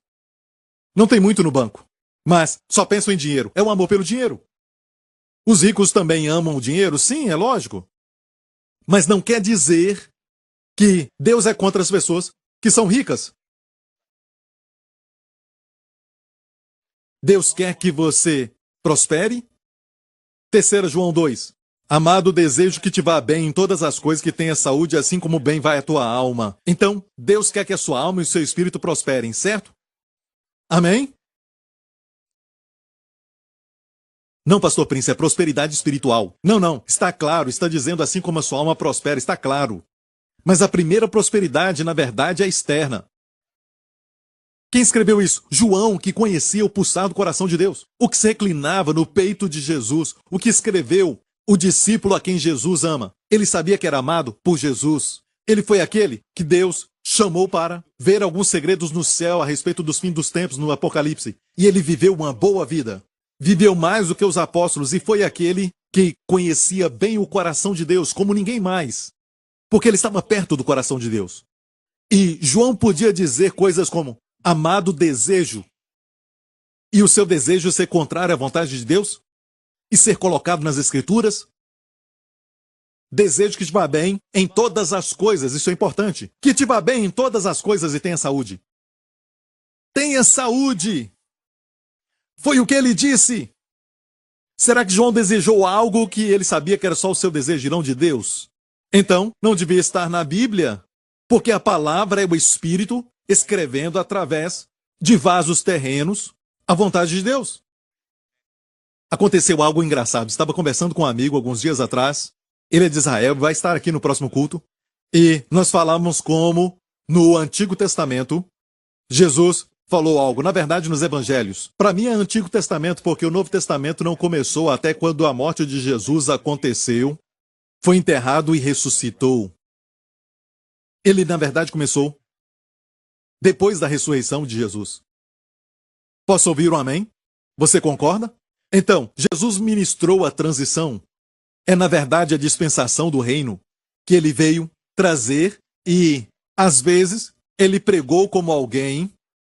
Não tem muito no banco. Mas só pensam em dinheiro. É o amor pelo dinheiro. Os ricos também amam o dinheiro? Sim, é lógico. Mas não quer dizer que Deus é contra as pessoas que são ricas. Deus quer que você prospere. 3 João 2. Amado, desejo que te vá bem em todas as coisas, que tenha saúde, assim como bem vai a tua alma. Então, Deus quer que a sua alma e o seu espírito prosperem, certo? Amém? Não, pastor Prince, é prosperidade espiritual. Não, está claro, está dizendo assim como a sua alma prospera, está claro. Mas a primeira prosperidade, na verdade, é externa. Quem escreveu isso? João, que conhecia o pulsar do coração de Deus. O que se reclinava no peito de Jesus. O que escreveu o discípulo a quem Jesus ama. Ele sabia que era amado por Jesus. Ele foi aquele que Deus chamou para ver alguns segredos no céu a respeito dos fins dos tempos no Apocalipse. E ele viveu uma boa vida. Viveu mais do que os apóstolos e foi aquele que conhecia bem o coração de Deus como ninguém mais. Porque ele estava perto do coração de Deus. E João podia dizer coisas como: amado, desejo. E o seu desejo ser contrário à vontade de Deus? E ser colocado nas Escrituras? Desejo que te vá bem em todas as coisas, isso é importante. Que te vá bem em todas as coisas e tenha saúde. Tenha saúde! Foi o que ele disse. Será que João desejou algo que ele sabia que era só o seu desejo e não de Deus? Então, não devia estar na Bíblia, porque a palavra é o Espírito escrevendo através de vasos terrenos a vontade de Deus. Aconteceu algo engraçado. Estava conversando com um amigo alguns dias atrás. Ele é de Israel, vai estar aqui no próximo culto. E nós falamos como no Antigo Testamento Jesus falou algo. Na verdade, nos Evangelhos. Para mim é Antigo Testamento, porque o Novo Testamento não começou até quando a morte de Jesus aconteceu, foi enterrado e ressuscitou. Ele, na verdade, começou depois da ressurreição de Jesus. Posso ouvir um amém? Você concorda? Então, Jesus ministrou a transição. É, na verdade, a dispensação do reino que ele veio trazer e, às vezes, ele pregou como alguém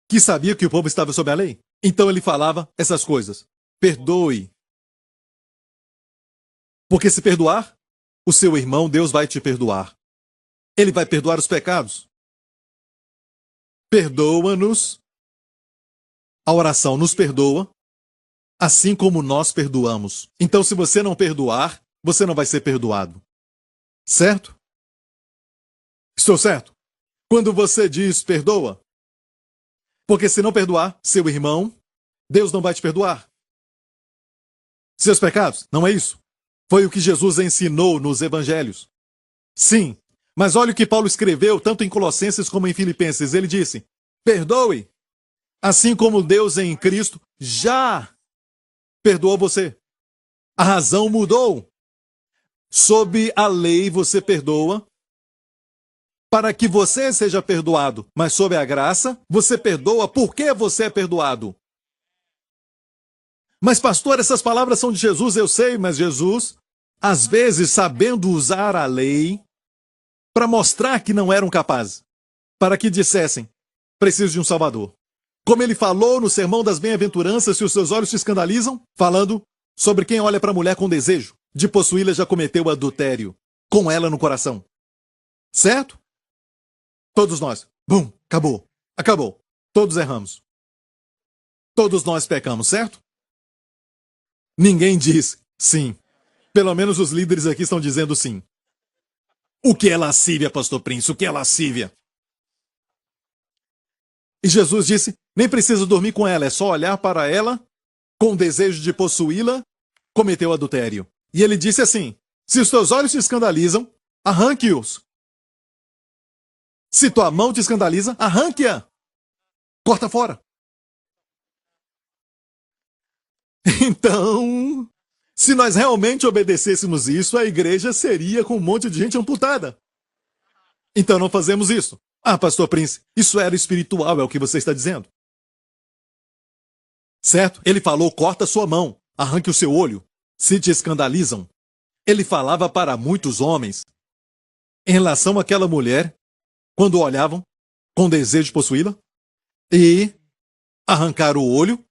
que sabia que o povo estava sob a lei. Então ele falava essas coisas. Perdoe. Porque se perdoar o seu irmão, Deus vai te perdoar. Ele vai perdoar os pecados. Perdoa-nos. A oração nos perdoa, assim como nós perdoamos. Então, se você não perdoar, você não vai ser perdoado. Certo? Estou certo? Quando você diz perdoa, porque se não perdoar seu irmão, Deus não vai te perdoar. Seus pecados, não é isso? Foi o que Jesus ensinou nos evangelhos. Sim, mas olha o que Paulo escreveu, tanto em Colossenses como em Filipenses. Ele disse: perdoe, assim como Deus em Cristo já perdoou você. A razão mudou. Sob a lei você perdoa para que você seja perdoado, mas sob a graça você perdoa porque você é perdoado. Mas pastor, essas palavras são de Jesus, eu sei, mas Jesus, às vezes sabendo usar a lei para mostrar que não eram capazes, para que dissessem, preciso de um Salvador. Como ele falou no Sermão das Bem-aventuranças, se os seus olhos se escandalizam, falando sobre quem olha para a mulher com desejo de possuí-la já cometeu adultério com ela no coração. Certo? Todos nós. Bum, acabou. Acabou. Todos erramos. Todos nós pecamos, certo? Ninguém diz sim. Pelo menos os líderes aqui estão dizendo sim. O que é lascívia, pastor Prince? O que é lascívia? E Jesus disse, nem precisa dormir com ela, é só olhar para ela com desejo de possuí-la, cometeu adultério. E ele disse assim, se os teus olhos te escandalizam, arranque-os. Se tua mão te escandaliza, arranque-a. Corta fora. Então, se nós realmente obedecêssemos isso, a igreja seria com um monte de gente amputada. Então não fazemos isso. Ah, pastor Prince, isso era espiritual, é o que você está dizendo. Certo? Ele falou, corta sua mão, arranque o seu olho, se te escandalizam. Ele falava para muitos homens, em relação àquela mulher, quando olhavam, com desejo de possuí-la, e arrancar o olho,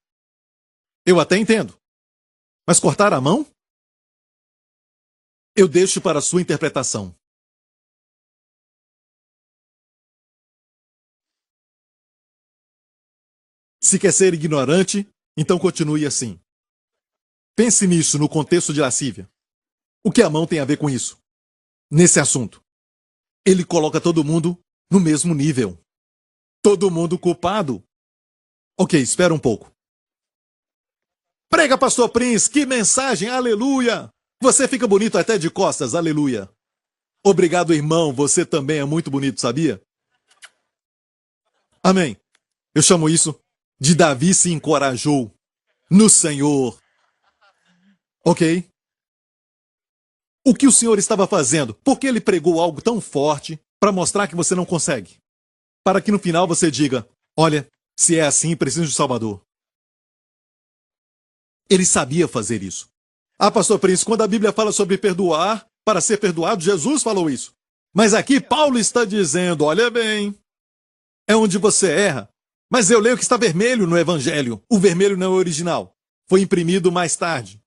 eu até entendo. Mas cortar a mão? Eu deixo para a sua interpretação. Se quer ser ignorante, então continue assim. Pense nisso no contexto de lascívia. O que a mão tem a ver com isso? Nesse assunto. Ele coloca todo mundo no mesmo nível. Todo mundo culpado. Ok, espera um pouco. Prega, pastor Prince, que mensagem, aleluia! Você fica bonito até de costas, aleluia. Obrigado, irmão, você também é muito bonito, sabia? Amém. Eu chamo isso de Davi se encorajou no Senhor. Ok? O que o Senhor estava fazendo? Por que ele pregou algo tão forte para mostrar que você não consegue? Para que no final você diga, olha, se é assim, preciso de Salvador. Ele sabia fazer isso. Ah, pastor Prince, quando a Bíblia fala sobre perdoar, para ser perdoado, Jesus falou isso. Mas aqui Paulo está dizendo, olha bem, é onde você erra. Mas eu leio que está vermelho no Evangelho. O vermelho não é original. Foi imprimido mais tarde.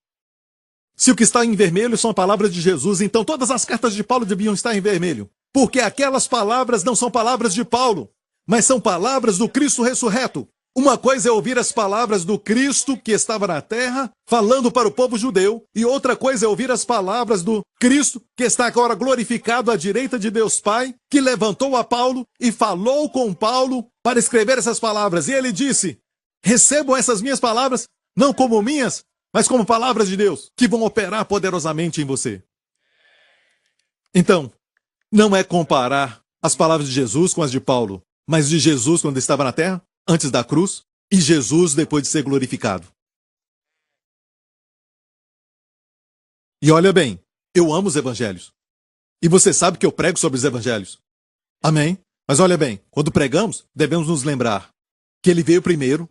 Se o que está em vermelho são palavras de Jesus, então todas as cartas de Paulo deviam estar em vermelho. Porque aquelas palavras não são palavras de Paulo, mas são palavras do Cristo ressurreto. Uma coisa é ouvir as palavras do Cristo que estava na terra, falando para o povo judeu, e outra coisa é ouvir as palavras do Cristo que está agora glorificado à direita de Deus Pai, que levantou a Paulo e falou com Paulo para escrever essas palavras. E ele disse, recebam essas minhas palavras, não como minhas, mas como palavras de Deus, que vão operar poderosamente em você. Então, não é comparar as palavras de Jesus com as de Paulo, mas de Jesus quando estava na terra, antes da cruz, e Jesus depois de ser glorificado. E olha bem, eu amo os evangelhos. E você sabe que eu prego sobre os evangelhos. Amém? Mas olha bem, quando pregamos, devemos nos lembrar que ele veio primeiro,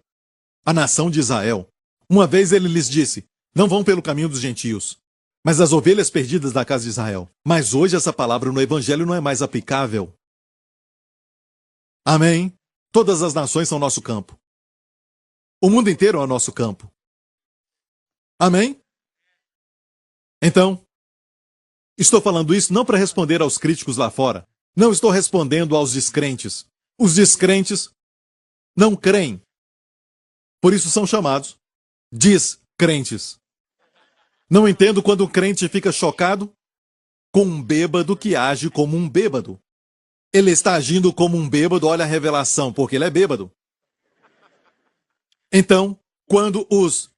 a nação de Israel. Uma vez ele lhes disse, não vão pelo caminho dos gentios, mas as ovelhas perdidas da casa de Israel. Mas hoje essa palavra no evangelho não é mais aplicável. Amém? Todas as nações são nosso campo. O mundo inteiro é o nosso campo. Amém? Então, estou falando isso não para responder aos críticos lá fora. Não estou respondendo aos descrentes. Os descrentes não creem. Por isso são chamados descrentes. Não entendo quando o crente fica chocado com um bêbado que age como um bêbado. Ele está agindo como um bêbado, olha a revelação, porque ele é bêbado. Então, quando os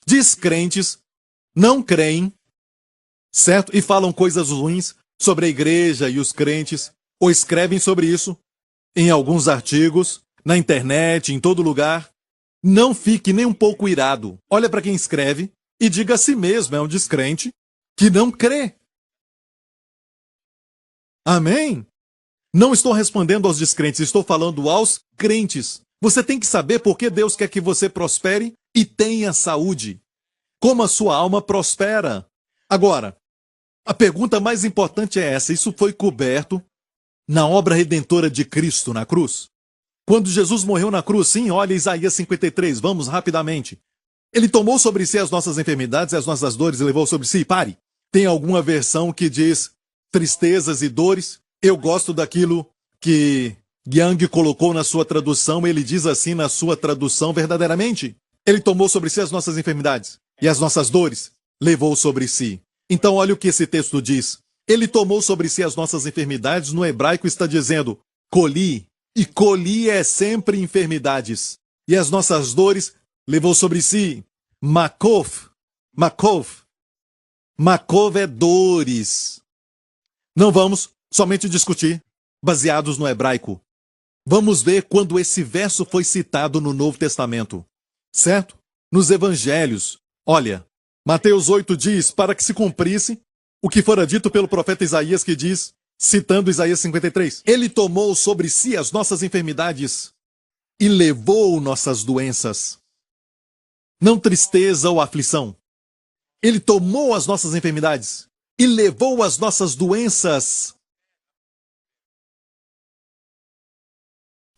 descrentes não creem, certo? E falam coisas ruins sobre a igreja e os crentes, ou escrevem sobre isso em alguns artigos, na internet, em todo lugar, não fique nem um pouco irado. Olha para quem escreve E diga a si mesmo, é um descrente que não crê. Amém? Não estou respondendo aos descrentes, estou falando aos crentes. Você tem que saber por que Deus quer que você prospere e tenha saúde. Como a sua alma prospera. Agora, a pergunta mais importante é essa: isso foi coberto na obra redentora de Cristo na cruz? Quando Jesus morreu na cruz, sim, olha Isaías 53, vamos rapidamente. Ele tomou sobre si as nossas enfermidades e as nossas dores e levou sobre si. Pare. Tem alguma versão que diz tristezas e dores? Eu gosto daquilo que Young colocou na sua tradução. Ele diz assim na sua tradução verdadeiramente. Ele tomou sobre si as nossas enfermidades e as nossas dores levou sobre si. Então olha o que esse texto diz. Ele tomou sobre si as nossas enfermidades, no hebraico está dizendo coli. E coli é sempre enfermidades. E as nossas dores levou sobre si makov. Makov. Makov é dores. Não vamos somente discutir baseados no hebraico. Vamos ver quando esse verso foi citado no Novo Testamento. Certo? Nos evangelhos. Olha, Mateus 8 diz, para que se cumprisse o que fora dito pelo profeta Isaías, que diz, citando Isaías 53, ele tomou sobre si as nossas enfermidades e levou nossas doenças. Não tristeza ou aflição. Ele tomou as nossas enfermidades e levou as nossas doenças.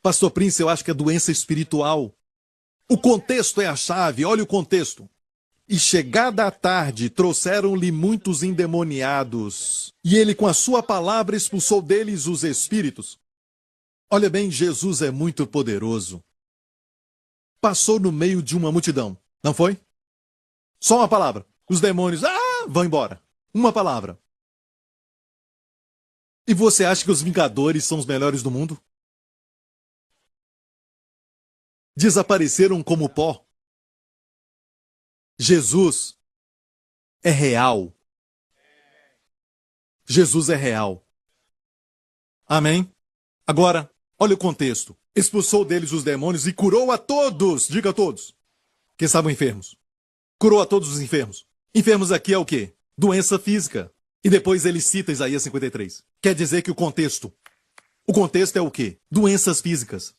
Pastor Prince, eu acho que é doença espiritual. O contexto é a chave, olha o contexto. E chegada a tarde, trouxeram-lhe muitos endemoniados. E ele, com a sua palavra, expulsou deles os espíritos. Olha bem, Jesus é muito poderoso. Passou no meio de uma multidão, não foi? Só uma palavra. Os demônios, vão embora. Uma palavra. E você acha que os Vingadores são os melhores do mundo? Desapareceram como pó. Jesus é real. Jesus é real. Amém? Agora, olha o contexto. Expulsou deles os demônios e curou a todos. Diga a todos. Que estavam enfermos. Curou a todos os enfermos. Enfermos aqui é o quê? Doença física. E depois ele cita Isaías 53. Quer dizer que o contexto é o quê? Doenças físicas.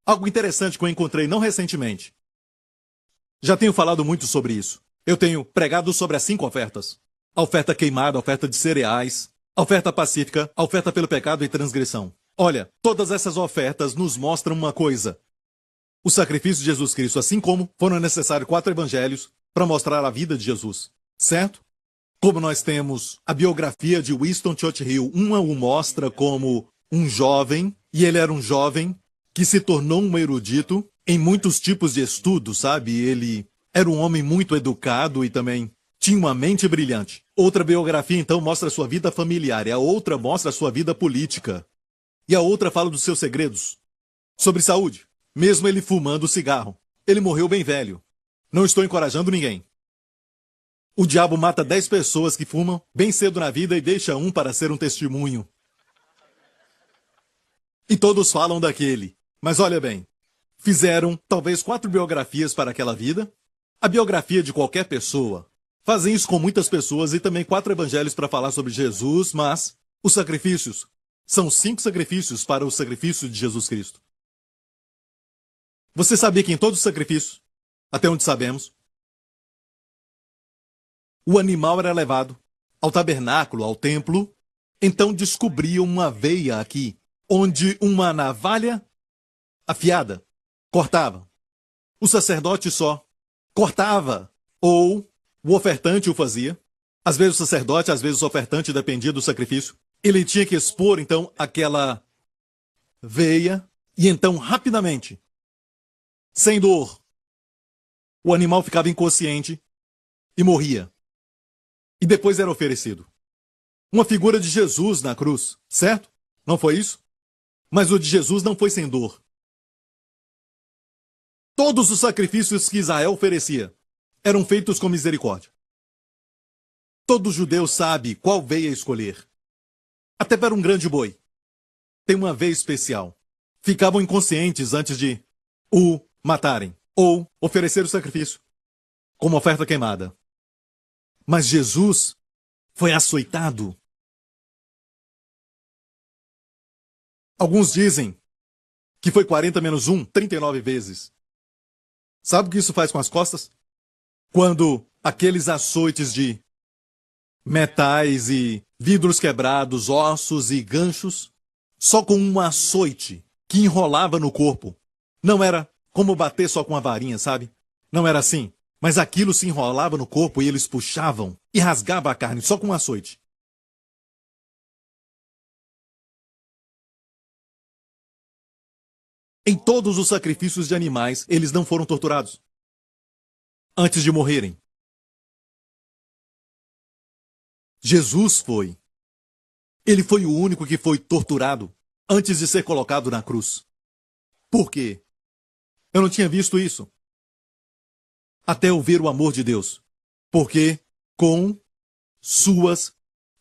Algo interessante que eu encontrei não recentemente. Já tenho falado muito sobre isso. Eu tenho pregado sobre as 5 ofertas. A oferta queimada, a oferta de cereais, a oferta pacífica, a oferta pelo pecado e transgressão. Olha, todas essas ofertas nos mostram uma coisa. O sacrifício de Jesus Cristo, assim como foram necessários 4 evangelhos para mostrar a vida de Jesus. Certo? Como nós temos a biografia de Winston Churchill, uma o mostra como um jovem, e ele era um jovem que se tornou um erudito em muitos tipos de estudos, sabe? Ele era um homem muito educado e também tinha uma mente brilhante. Outra biografia, então, mostra a sua vida familiar, e a outra mostra a sua vida política. E a outra fala dos seus segredos. Sobre saúde. Mesmo ele fumando cigarro. Ele morreu bem velho. Não estou encorajando ninguém. O diabo mata 10 pessoas que fumam bem cedo na vida e deixa um para ser um testemunho. E todos falam daquele. Mas olha bem. Fizeram talvez 4 biografias para aquela vida. A biografia de qualquer pessoa. Fazem isso com muitas pessoas e também 4 evangelhos para falar sobre Jesus, mas os sacrifícios são 5 sacrifícios para o sacrifício de Jesus Cristo. Você sabia que em todos os sacrifícios, até onde sabemos, o animal era levado ao tabernáculo, ao templo, então descobriam uma veia aqui, onde uma navalha afiada cortava. O sacerdote só cortava, ou o ofertante o fazia. Às vezes o sacerdote, às vezes o ofertante, dependia do sacrifício. Ele tinha que expor, então, aquela veia, e então, rapidamente, sem dor, o animal ficava inconsciente e morria. E depois era oferecido. Uma figura de Jesus na cruz, certo? Não foi isso? Mas o de Jesus não foi sem dor. Todos os sacrifícios que Israel oferecia eram feitos com misericórdia. Todo judeu sabe qual veia escolher. Até para um grande boi. Tem uma veia especial. Ficavam inconscientes antes de o matarem ou oferecer o sacrifício. como oferta queimada. Mas Jesus foi açoitado. Alguns dizem que foi 40 menos 1, 39 vezes. Sabe o que isso faz com as costas? Quando aqueles açoites de metais e vidros quebrados, ossos e ganchos, só com um açoite que enrolava no corpo. Não era como bater só com a varinha, sabe? Não era assim. Mas aquilo se enrolava no corpo e eles puxavam e rasgava a carne só com um açoite. Em todos os sacrifícios de animais, eles não foram torturados antes de morrerem. Jesus foi. Ele foi o único que foi torturado antes de ser colocado na cruz. Por quê? Eu não tinha visto isso. Até eu ver o amor de Deus. Porque com suas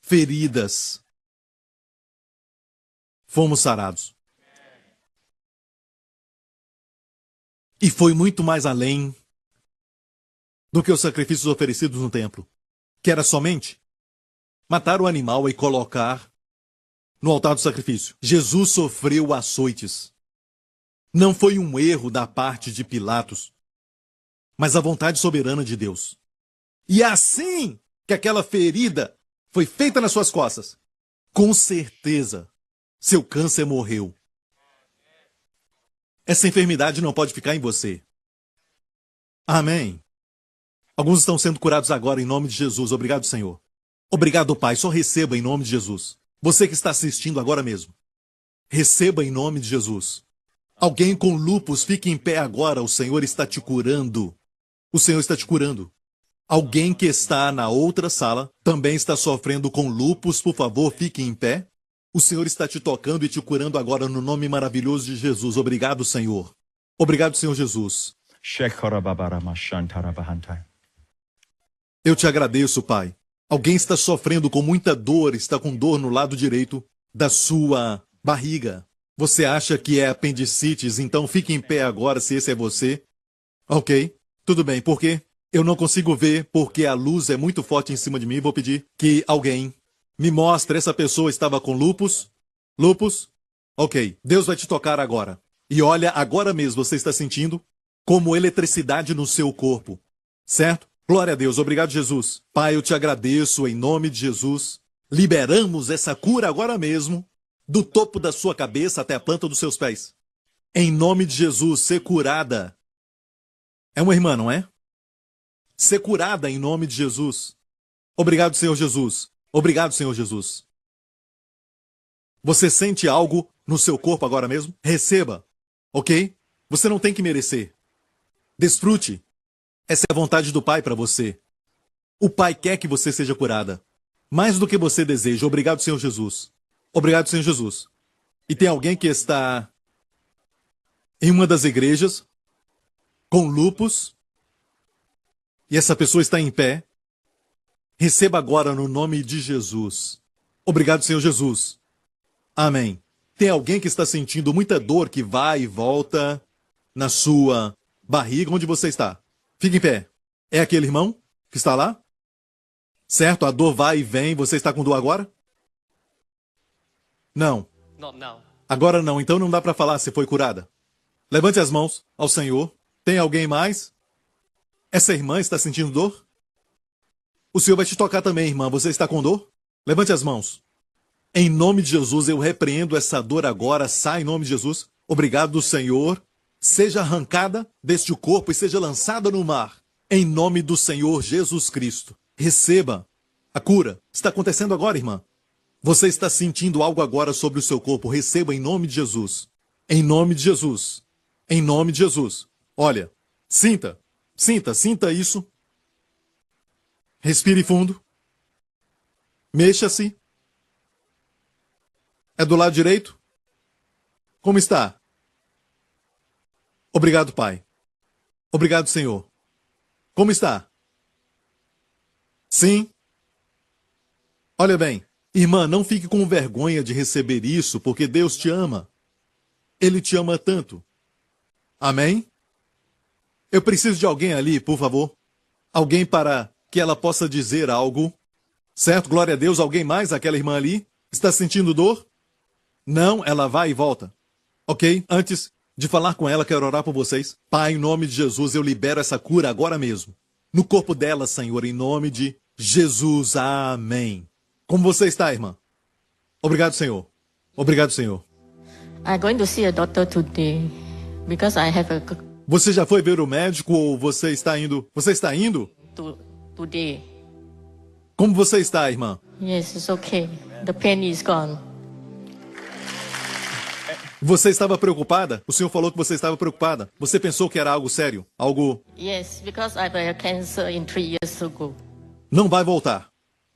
feridas fomos sarados. E foi muito mais além do que os sacrifícios oferecidos no templo, que era somente matar o animal e colocar no altar do sacrifício. Jesus sofreu açoites. Não foi um erro da parte de Pilatos, mas a vontade soberana de Deus. E é assim que aquela ferida foi feita nas suas costas, com certeza, seu câncer morreu. Essa enfermidade não pode ficar em você. Amém. Alguns estão sendo curados agora em nome de Jesus. Obrigado, Senhor. Obrigado, Pai. Só receba em nome de Jesus. Você que está assistindo agora mesmo. Receba em nome de Jesus. Alguém com lúpus, fique em pé agora. O Senhor está te curando. O Senhor está te curando. Alguém que está na outra sala também está sofrendo com lúpus. Por favor, fique em pé. O Senhor está te tocando e te curando agora no nome maravilhoso de Jesus. Obrigado, Senhor. Obrigado, Senhor Jesus. Eu te agradeço, Pai. Alguém está sofrendo com muita dor, está com dor no lado direito da sua barriga. Você acha que é apendicites, então fique em pé agora se esse é você. Ok, tudo bem. Por quê? Eu não consigo ver porque a luz é muito forte em cima de mim. Vou pedir que alguém me mostre. Essa pessoa estava com lúpus. Lúpus? Ok, Deus vai te tocar agora. E olha, agora mesmo você está sentindo como eletricidade no seu corpo. Certo? Glória a Deus. Obrigado, Jesus. Pai, eu te agradeço em nome de Jesus. Liberamos essa cura agora mesmo, do topo da sua cabeça até a planta dos seus pés. Em nome de Jesus, ser curada. É uma irmã, não é? Ser curada em nome de Jesus. Obrigado, Senhor Jesus. Obrigado, Senhor Jesus. Você sente algo no seu corpo agora mesmo? Receba, ok? Você não tem que merecer. Desfrute. Essa é a vontade do Pai para você. O Pai quer que você seja curada. Mais do que você deseja. Obrigado, Senhor Jesus. Obrigado, Senhor Jesus. E tem alguém que está em uma das igrejas com lúpus. E essa pessoa está em pé. Receba agora no nome de Jesus. Obrigado, Senhor Jesus. Amém. Tem alguém que está sentindo muita dor que vai e volta na sua barriga. Onde você está? Fique em pé. É aquele irmão que está lá? Certo? A dor vai e vem. Você está com dor agora? Não. Agora não. Então não dá para falar se foi curada. Levante as mãos ao Senhor. Tem alguém mais? Essa irmã está sentindo dor? O Senhor vai te tocar também, irmã. Você está com dor? Levante as mãos. Em nome de Jesus, eu repreendo essa dor agora. Sai em nome de Jesus. Obrigado, Senhor. Seja arrancada deste corpo e seja lançada no mar. Em nome do Senhor Jesus Cristo. Receba a cura. Está acontecendo agora, irmã. Você está sentindo algo agora sobre o seu corpo. Receba em nome de Jesus. Em nome de Jesus. Em nome de Jesus. Olha, sinta isso. Respire fundo. Mexa-se. É do lado direito? Como está? Obrigado, Pai. Obrigado, Senhor. Como está? Sim? Olha bem, irmã, não fique com vergonha de receber isso, porque Deus te ama. Ele te ama tanto. Amém? Eu preciso de alguém ali, por favor. Alguém para que ela possa dizer algo? Certo? Glória a Deus. Alguém mais? Aquela irmã ali? Está sentindo dor? Não, ela vai e volta. Ok? Antes de falar com ela, quero orar por vocês. Pai, em nome de Jesus, eu libero essa cura agora mesmo. No corpo dela, Senhor, em nome de Jesus. Amém. Como você está, irmã? Obrigado, Senhor. Obrigado, Senhor. I'm going to see a doctor today because I have a Você já foi ver o médico ou você está indo? Você está indo? today. Como você está, irmã? Yes, it's okay. The pain is gone. Você estava preocupada? O senhor falou que você estava preocupada. Você pensou que era algo sério? Algo... Yes, because I had a cancer in 3 years ago. Não vai voltar.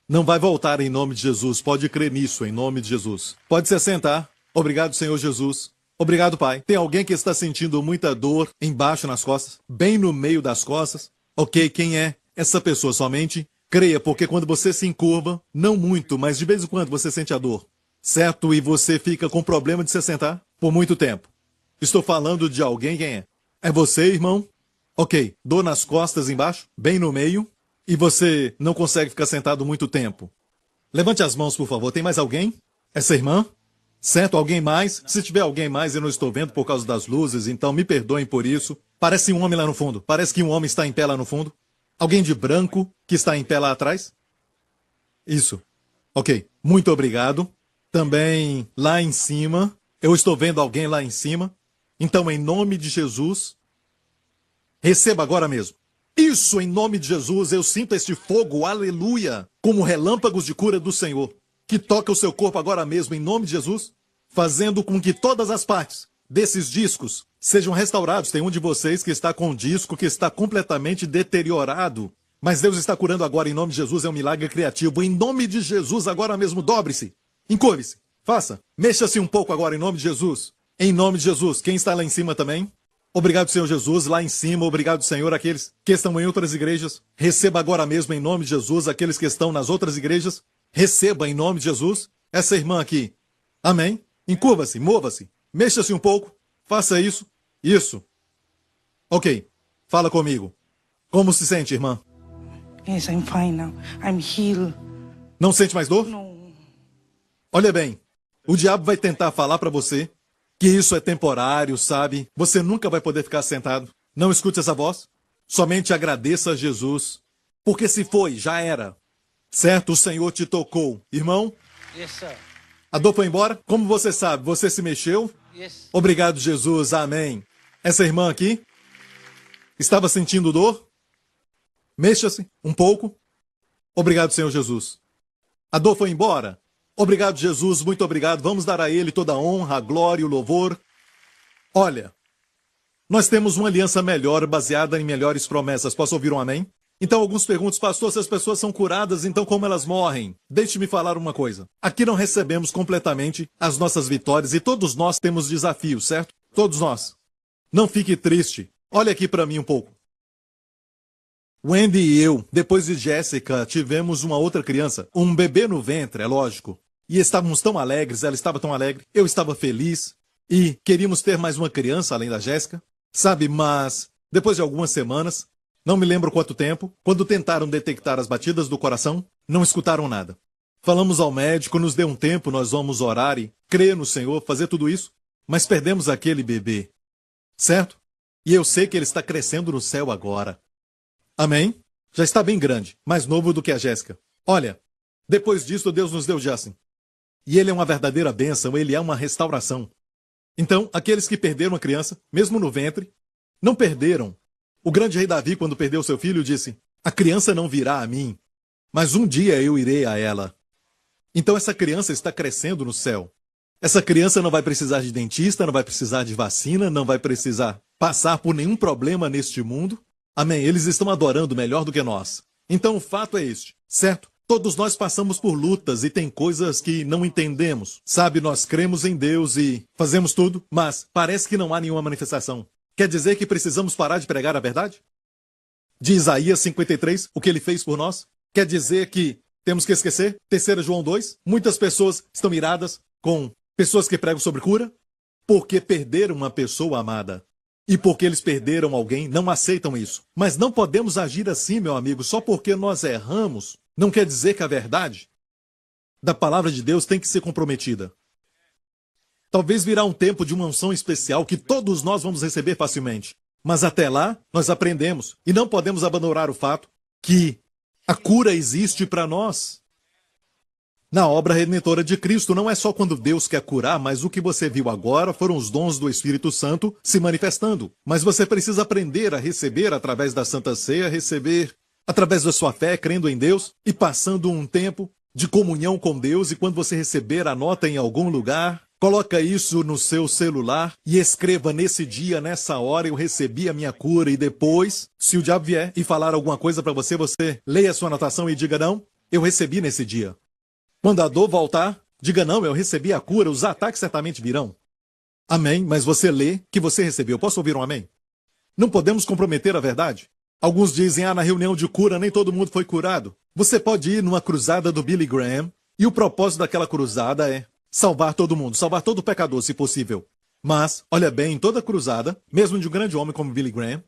Não vai voltar em nome de Jesus. Pode crer nisso, em nome de Jesus. Pode se assentar. Obrigado, Senhor Jesus. Obrigado, Pai. Tem alguém que está sentindo muita dor embaixo nas costas? Bem no meio das costas? Ok, quem é essa pessoa? Somente creia, porque quando você se encurva, não muito, mas de vez em quando você sente a dor. Certo? E você fica com problema de se sentar por muito tempo. Estou falando de alguém, quem é? É você, irmão? Ok, dor nas costas embaixo, bem no meio, e você não consegue ficar sentado muito tempo. Levante as mãos, por favor. Tem mais alguém? Essa irmã? Certo? Alguém mais? Se tiver alguém mais, eu não estou vendo por causa das luzes, então me perdoem por isso. Parece um homem lá no fundo. Parece que um homem está em pé lá no fundo. Alguém de branco que está em pé lá atrás? Isso. Ok, muito obrigado. Também lá em cima. Eu estou vendo alguém lá em cima. Então, em nome de Jesus, receba agora mesmo. Isso, em nome de Jesus, eu sinto este fogo, aleluia, como relâmpagos de cura do Senhor, que toca o seu corpo agora mesmo, em nome de Jesus, fazendo com que todas as partes desses discos sejam restaurados. Tem um de vocês que está com um disco que está completamente deteriorado, mas Deus está curando agora, em nome de Jesus, é um milagre criativo. Em nome de Jesus, agora mesmo, dobre-se, encurve-se, faça, mexa-se um pouco agora, em nome de Jesus. Em nome de Jesus, quem está lá em cima também? Obrigado, Senhor Jesus, lá em cima. Obrigado, Senhor, aqueles que estão em outras igrejas. Receba agora mesmo, em nome de Jesus, aqueles que estão nas outras igrejas. Receba, em nome de Jesus, essa irmã aqui. Amém? Encurva-se, mova-se, mexa-se um pouco. Faça isso. Isso. Ok. Fala comigo. Como se sente, irmã? Yes, I'm fine now. I'm healed. Não sente mais dor? No. Olha bem, o diabo vai tentar falar para você que isso é temporário, sabe? Você nunca vai poder ficar sentado. Não escute essa voz. Somente agradeça a Jesus. Porque se foi, já era. Certo? O Senhor te tocou. Irmão? Yes, sir. A dor foi embora? Como você sabe? Você se mexeu? Yes. Obrigado, Jesus. Amém. Essa irmã aqui? Estava sentindo dor? Mexa-se um pouco. Obrigado, Senhor Jesus. A dor foi embora? Obrigado, Jesus, muito obrigado. Vamos dar a Ele toda a honra, a glória e o louvor. Olha, nós temos uma aliança melhor, baseada em melhores promessas. Posso ouvir um amém? Então alguns perguntam, pastor, se as pessoas são curadas, então como elas morrem? Deixe-me falar uma coisa. Aqui não recebemos completamente as nossas vitórias e todos nós temos desafios, certo? Todos nós. Não fique triste. Olha aqui para mim um pouco. Wendy e eu, depois de Jéssica, tivemos uma outra criança, um bebê no ventre, é lógico. E estávamos tão alegres, ela estava tão alegre, eu estava feliz. E queríamos ter mais uma criança, além da Jéssica. Sabe, mas depois de algumas semanas, não me lembro quanto tempo, quando tentaram detectar as batidas do coração, não escutaram nada. Falamos ao médico, nos deu um tempo, nós vamos orar e crer no Senhor, fazer tudo isso, mas perdemos aquele bebê. Certo? E eu sei que ele está crescendo no céu agora. Amém? Já está bem grande, mais novo do que a Jéssica. Olha, depois disso Deus nos deu Justin. E ele é uma verdadeira bênção, ele é uma restauração. Então, aqueles que perderam a criança, mesmo no ventre, não perderam. O grande rei Davi, quando perdeu seu filho, disse, a criança não virá a mim, mas um dia eu irei a ela. Então essa criança está crescendo no céu. Essa criança não vai precisar de dentista, não vai precisar de vacina, não vai precisar passar por nenhum problema neste mundo. Amém? Eles estão adorando melhor do que nós. Então o fato é este, certo? Todos nós passamos por lutas e tem coisas que não entendemos. Sabe, nós cremos em Deus e fazemos tudo, mas parece que não há nenhuma manifestação. Quer dizer que precisamos parar de pregar a verdade? De Isaías 53, o que ele fez por nós? Quer dizer que temos que esquecer? 3 João 2, muitas pessoas estão iradas com pessoas que pregam sobre cura porque perderam uma pessoa amada. E porque eles perderam alguém, não aceitam isso. Mas não podemos agir assim, meu amigo, só porque nós erramos. Não quer dizer que a verdade da palavra de Deus tem que ser comprometida. Talvez virá um tempo de uma unção especial que todos nós vamos receber facilmente. Mas até lá, nós aprendemos e não podemos abandonar o fato que a cura existe para nós. Na obra redentora de Cristo, não é só quando Deus quer curar, mas o que você viu agora foram os dons do Espírito Santo se manifestando. Mas você precisa aprender a receber através da Santa Ceia, receber através da sua fé, crendo em Deus e passando um tempo de comunhão com Deus. E quando você receber a nota em algum lugar, coloca isso no seu celular e escreva: nesse dia, nessa hora, eu recebi a minha cura. E depois, se o diabo vier e falar alguma coisa para você, você leia a sua anotação e diga: não, eu recebi nesse dia. Quando a dor voltar, diga: não, eu recebi a cura, os ataques certamente virão. Amém, mas você lê que você recebeu. Posso ouvir um amém? Não podemos comprometer a verdade. Alguns dizem: na reunião de cura nem todo mundo foi curado. Você pode ir numa cruzada do Billy Graham e o propósito daquela cruzada é salvar todo mundo, salvar todo pecador, se possível. Mas, olha bem, em toda cruzada, mesmo de um grande homem como Billy Graham,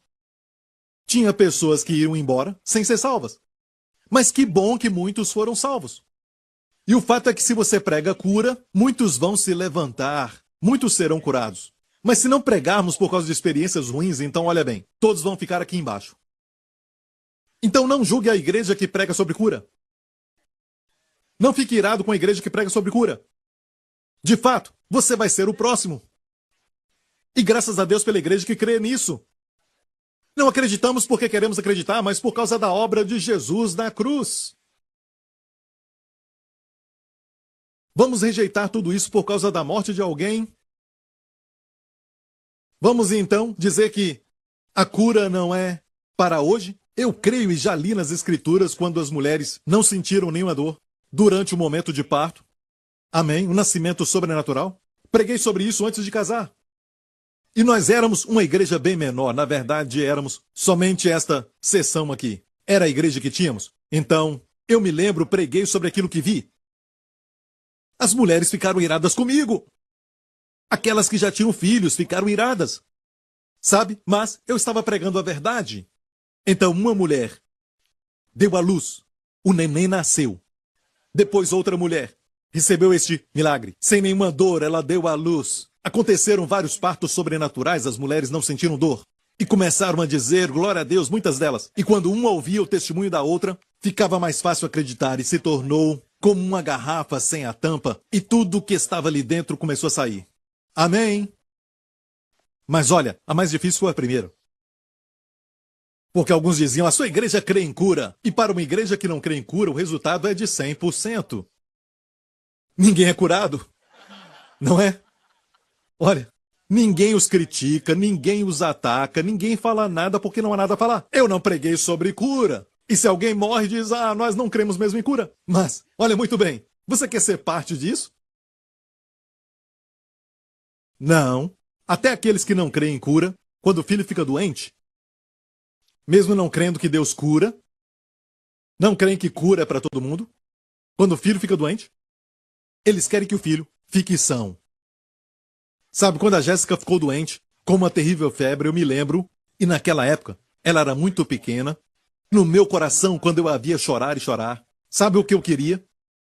tinha pessoas que iam embora sem ser salvas. Mas que bom que muitos foram salvos. E o fato é que se você prega cura, muitos vão se levantar, muitos serão curados. Mas se não pregarmos por causa de experiências ruins, então olha bem, todos vão ficar aqui embaixo. Então não julgue a igreja que prega sobre cura. Não fique irado com a igreja que prega sobre cura. De fato, você vai ser o próximo. E graças a Deus pela igreja que crê nisso. Não acreditamos porque queremos acreditar, mas por causa da obra de Jesus na cruz. Vamos rejeitar tudo isso por causa da morte de alguém? Vamos então dizer que a cura não é para hoje? Eu creio e já li nas escrituras quando as mulheres não sentiram nenhuma dor durante o momento de parto. Amém? O nascimento sobrenatural. Preguei sobre isso antes de casar. E nós éramos uma igreja bem menor. Na verdade, éramos somente esta sessão aqui. Era a igreja que tínhamos. Então, eu me lembro, preguei sobre aquilo que vi. As mulheres ficaram iradas comigo. Aquelas que já tinham filhos ficaram iradas. Sabe? Mas eu estava pregando a verdade. Então uma mulher deu à luz. O neném nasceu. Depois outra mulher recebeu este milagre. Sem nenhuma dor, ela deu à luz. Aconteceram vários partos sobrenaturais, as mulheres não sentiram dor. E começaram a dizer, glória a Deus, muitas delas. E quando uma ouvia o testemunho da outra, ficava mais fácil acreditar e se tornou como uma garrafa sem a tampa, e tudo que estava ali dentro começou a sair. Amém? Mas olha, a mais difícil foi a primeira. Porque alguns diziam, a sua igreja crê em cura. E para uma igreja que não crê em cura, o resultado é de 100%. Ninguém é curado. Não é? Olha, ninguém os critica, ninguém os ataca, ninguém fala nada porque não há nada a falar. Eu não preguei sobre cura. E se alguém morre, diz, nós não cremos mesmo em cura. Mas, olha muito bem, você quer ser parte disso? Não. Até aqueles que não creem em cura, quando o filho fica doente, mesmo não crendo que Deus cura, não creem que cura é para todo mundo, quando o filho fica doente, eles querem que o filho fique são. Sabe, quando a Jéssica ficou doente, com uma terrível febre, eu me lembro, e naquela época, ela era muito pequena, no meu coração, quando eu a via chorar e chorar, sabe o que eu queria?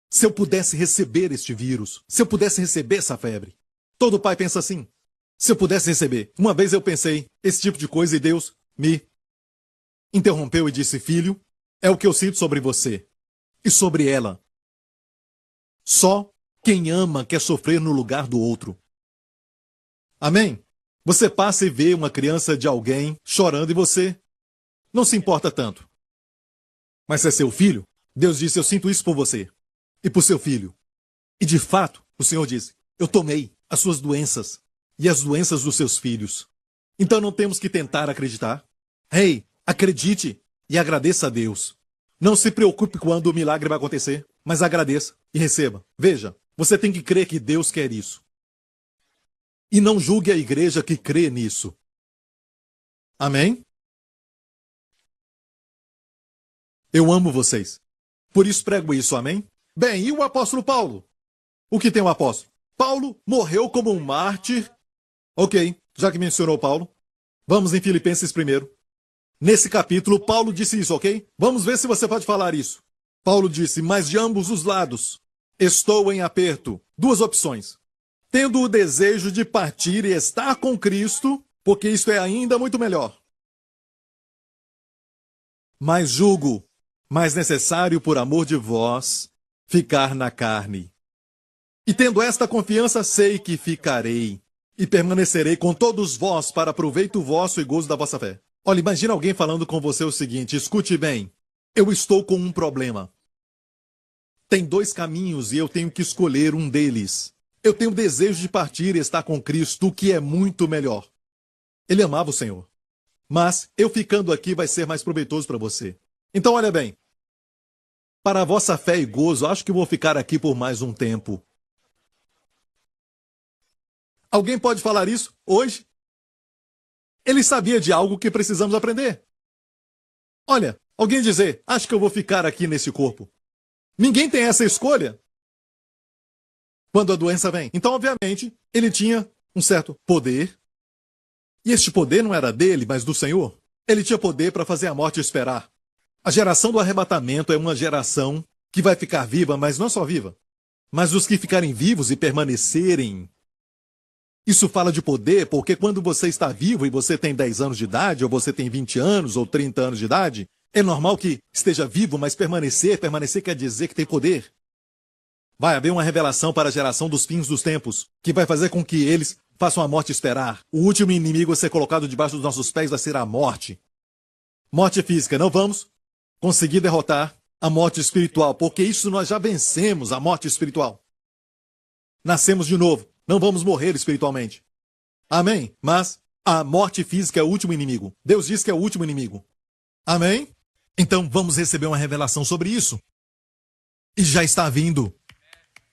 Se eu pudesse receber este vírus, se eu pudesse receber essa febre. Todo pai pensa assim, se eu pudesse receber. Uma vez eu pensei esse tipo de coisa e Deus me interrompeu e disse, filho, é o que eu sinto sobre você e sobre ela. Só quem ama quer sofrer no lugar do outro. Amém? Você passa e vê uma criança de alguém chorando e você não se importa tanto. Mas se é seu filho, Deus disse, eu sinto isso por você e por seu filho. E de fato, o Senhor disse, eu tomei as suas doenças e as doenças dos seus filhos. Então não temos que tentar acreditar. Ei, acredite e agradeça a Deus. Não se preocupe quando o milagre vai acontecer, mas agradeça e receba. Veja, você tem que crer que Deus quer isso. E não julgue a igreja que crê nisso. Amém? Eu amo vocês. Por isso prego isso, amém? Bem, e o apóstolo Paulo? O que tem o apóstolo? Paulo morreu como um mártir. Ok, já que mencionou Paulo. Vamos em Filipenses primeiro. Nesse capítulo, Paulo disse isso, ok? Vamos ver se você pode falar isso. Paulo disse, mas de ambos os lados, estou em aperto. Duas opções. Tendo o desejo de partir e estar com Cristo, porque isto é ainda muito melhor. Mas julgo mais necessário por amor de vós ficar na carne. E tendo esta confiança, sei que ficarei e permanecerei com todos vós para proveito vosso e gozo da vossa fé. Olha, imagina alguém falando com você o seguinte, escute bem, eu estou com um problema. Tem dois caminhos e eu tenho que escolher um deles. Eu tenho o desejo de partir e estar com Cristo, o que é muito melhor. Ele amava o Senhor. Mas eu ficando aqui vai ser mais proveitoso para você. Então, olha bem. Para a vossa fé e gozo, acho que vou ficar aqui por mais um tempo. Alguém pode falar isso hoje? Ele sabia de algo que precisamos aprender. Olha, alguém dizer, acho que eu vou ficar aqui nesse corpo. Ninguém tem essa escolha quando a doença vem. Então, obviamente, ele tinha um certo poder. E este poder não era dele, mas do Senhor. Ele tinha poder para fazer a morte esperar. A geração do arrebatamento é uma geração que vai ficar viva, mas não só viva, mas os que ficarem vivos e permanecerem. Isso fala de poder, porque quando você está vivo e você tem 10 anos de idade, ou você tem 20 anos, ou 30 anos de idade, é normal que esteja vivo, mas permanecer quer dizer que tem poder. Vai haver uma revelação para a geração dos fins dos tempos, que vai fazer com que eles façam a morte esperar. O último inimigo a ser colocado debaixo dos nossos pés vai ser a morte. Morte física, não vamos conseguir derrotar a morte espiritual, porque isso nós já vencemos, a morte espiritual. Nascemos de novo. Não vamos morrer espiritualmente. Amém? Mas a morte física é o último inimigo. Deus diz que é o último inimigo. Amém? Então vamos receber uma revelação sobre isso. E já está vindo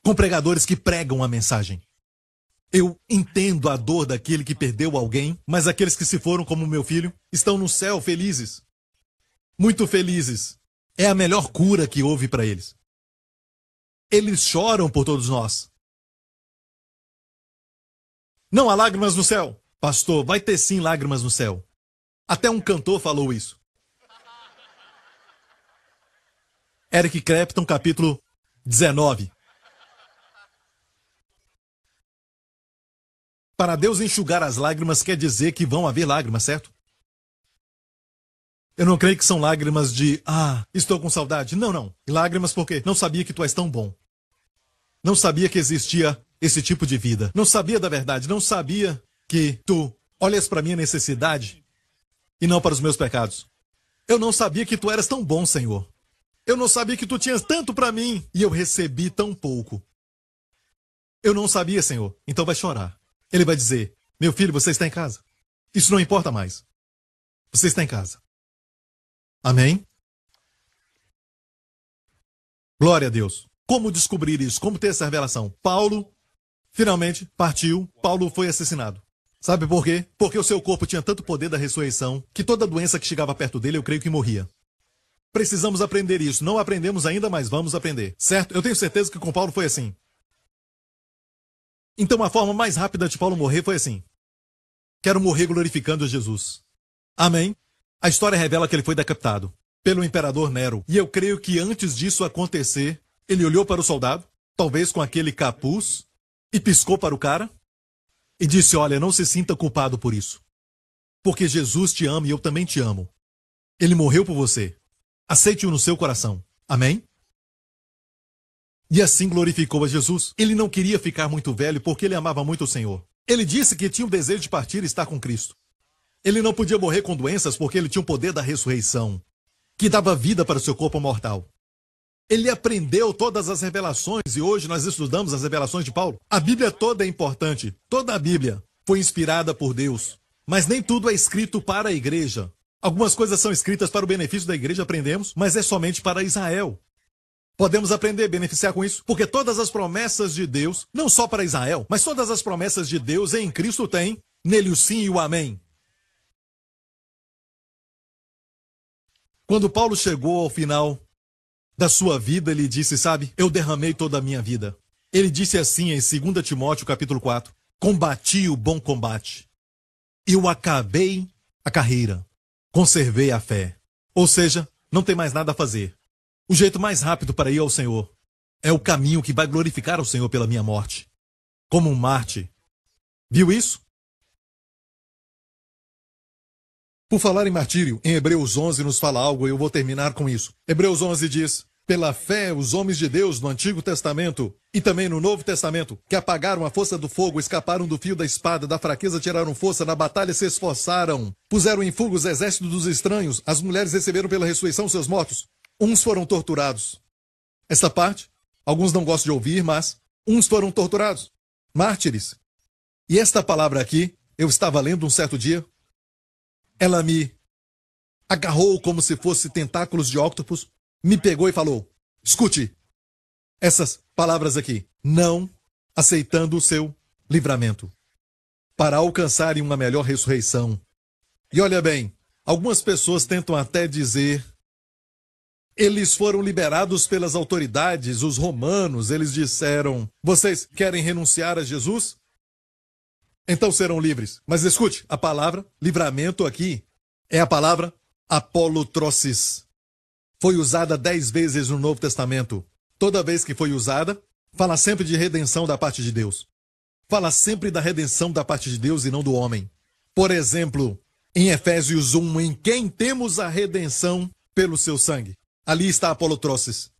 com pregadores que pregam a mensagem. Eu entendo a dor daquele que perdeu alguém, mas aqueles que se foram como meu filho estão no céu felizes. Muito felizes. É a melhor cura que houve para eles. Eles choram por todos nós. Não há lágrimas no céu. Pastor, vai ter sim lágrimas no céu. Até um cantor falou isso. Eric Clapton, capítulo 19. Para Deus enxugar as lágrimas quer dizer que vão haver lágrimas, certo? Eu não creio que são lágrimas de, estou com saudade. Não. Lágrimas porque não sabia que tu és tão bom. Não sabia que existia esse tipo de vida. Não sabia da verdade. Não sabia que tu olhas para a minha necessidade e não para os meus pecados. Eu não sabia que tu eras tão bom, Senhor. Eu não sabia que tu tinhas tanto para mim e eu recebi tão pouco. Eu não sabia, Senhor. Então vai chorar. Ele vai dizer, meu filho, você está em casa. Isso não importa mais. Você está em casa. Amém? Glória a Deus. Como descobrir isso? Como ter essa revelação? Paulo finalmente partiu. Paulo foi assassinado. Sabe por quê? Porque o seu corpo tinha tanto poder da ressurreição que toda doença que chegava perto dele, eu creio que morria. Precisamos aprender isso. Não aprendemos ainda, mas vamos aprender. Certo? Eu tenho certeza que com Paulo foi assim. Então a forma mais rápida de Paulo morrer foi assim. Quero morrer glorificando Jesus. Amém? A história revela que ele foi decapitado pelo imperador Nero. E eu creio que antes disso acontecer, ele olhou para o soldado, talvez com aquele capuz, e piscou para o cara, e disse, olha, não se sinta culpado por isso. Porque Jesus te ama e eu também te amo. Ele morreu por você. Aceite-o no seu coração. Amém? E assim glorificou a Jesus. Ele não queria ficar muito velho porque ele amava muito o Senhor. Ele disse que tinha o desejo de partir e estar com Cristo. Ele não podia morrer com doenças porque ele tinha o poder da ressurreição, que dava vida para o seu corpo mortal. Ele aprendeu todas as revelações e hoje nós estudamos as revelações de Paulo. A Bíblia toda é importante. Toda a Bíblia foi inspirada por Deus. Mas nem tudo é escrito para a igreja. Algumas coisas são escritas para o benefício da igreja, aprendemos, mas é somente para Israel. Podemos aprender, beneficiar com isso, porque todas as promessas de Deus, não só para Israel, mas todas as promessas de Deus em Cristo têm nele o sim e o amém. Quando Paulo chegou ao final da sua vida, ele disse, sabe, eu derramei toda a minha vida. Ele disse assim em 2 Timóteo capítulo 4, combati o bom combate. Eu acabei a carreira, conservei a fé. Ou seja, não tem mais nada a fazer. O jeito mais rápido para ir ao Senhor é o caminho que vai glorificar ao Senhor pela minha morte. Como um mártir. Viu isso? Por falar em martírio, em Hebreus 11 nos fala algo e eu vou terminar com isso. Hebreus 11 diz: pela fé, os homens de Deus no Antigo Testamento e também no Novo Testamento, que apagaram a força do fogo, escaparam do fio da espada, da fraqueza tiraram força, na batalha se esforçaram, puseram em fuga os exércitos dos estranhos, as mulheres receberam pela ressurreição seus mortos, uns foram torturados. Essa parte, alguns não gostam de ouvir, mas uns foram torturados, mártires. E esta palavra aqui, eu estava lendo um certo dia, ela me agarrou como se fosse tentáculos de octopus, me pegou e falou: escute essas palavras aqui. Não aceitando o seu livramento para alcançarem uma melhor ressurreição. E olha bem, algumas pessoas tentam até dizer: eles foram liberados pelas autoridades, os romanos, eles disseram: vocês querem renunciar a Jesus? Então serão livres. Mas escute, a palavra livramento aqui é a palavra apolotrosis. Foi usada 10 vezes no Novo Testamento. Toda vez que foi usada, fala sempre de redenção da parte de Deus. Fala sempre da redenção da parte de Deus e não do homem. Por exemplo, em Efésios 1, em quem temos a redenção pelo seu sangue. Ali está a apolotrosis.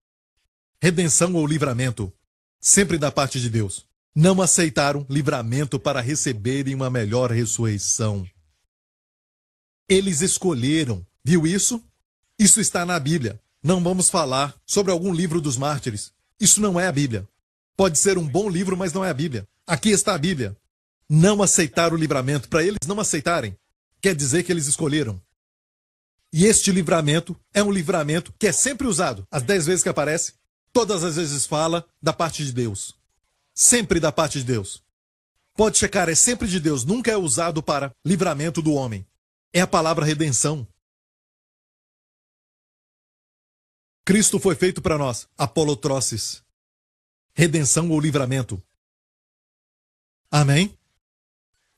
Redenção ou livramento, sempre da parte de Deus. Não aceitaram livramento para receberem uma melhor ressurreição. Eles escolheram. Viu isso? Isso está na Bíblia. Não vamos falar sobre algum livro dos mártires. Isso não é a Bíblia. Pode ser um bom livro, mas não é a Bíblia. Aqui está a Bíblia. Não aceitaram o livramento. Para eles não aceitarem, quer dizer que eles escolheram. E este livramento é um livramento que é sempre usado. As 10 vezes que aparece, todas as vezes fala da parte de Deus. Sempre da parte de Deus. Pode checar, é sempre de Deus. Nunca é usado para livramento do homem. É a palavra redenção. Cristo foi feito para nós, apolotrosis. Redenção ou livramento. Amém?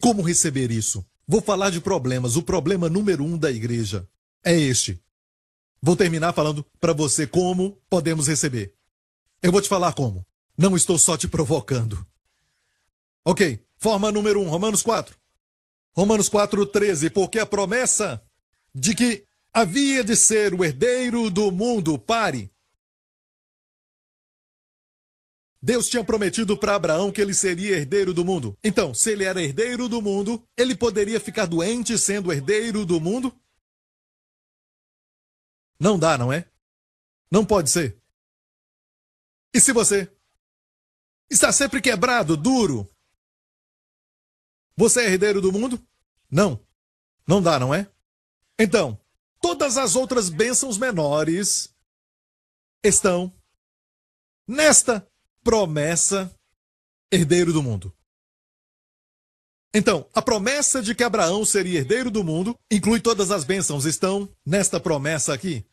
Como receber isso? Vou falar de problemas. O problema número 1 da igreja é este. Vou terminar falando para você como podemos receber. Eu vou te falar como. Não estou só te provocando. Ok, forma número 1, Romanos 4. Romanos 4:13, porque a promessa de que havia de ser o herdeiro do mundo, pare. Deus tinha prometido para Abraão que ele seria herdeiro do mundo. Então, se ele era herdeiro do mundo, ele poderia ficar doente sendo herdeiro do mundo? Não dá, não é? Não pode ser. E se você está sempre quebrado, duro, você é herdeiro do mundo? Não. Não dá, não é? Então, todas as outras bênçãos menores estão nesta promessa herdeiro do mundo. Então, a promessa de que Abraão seria herdeiro do mundo inclui todas as bênçãos, estão nesta promessa aqui.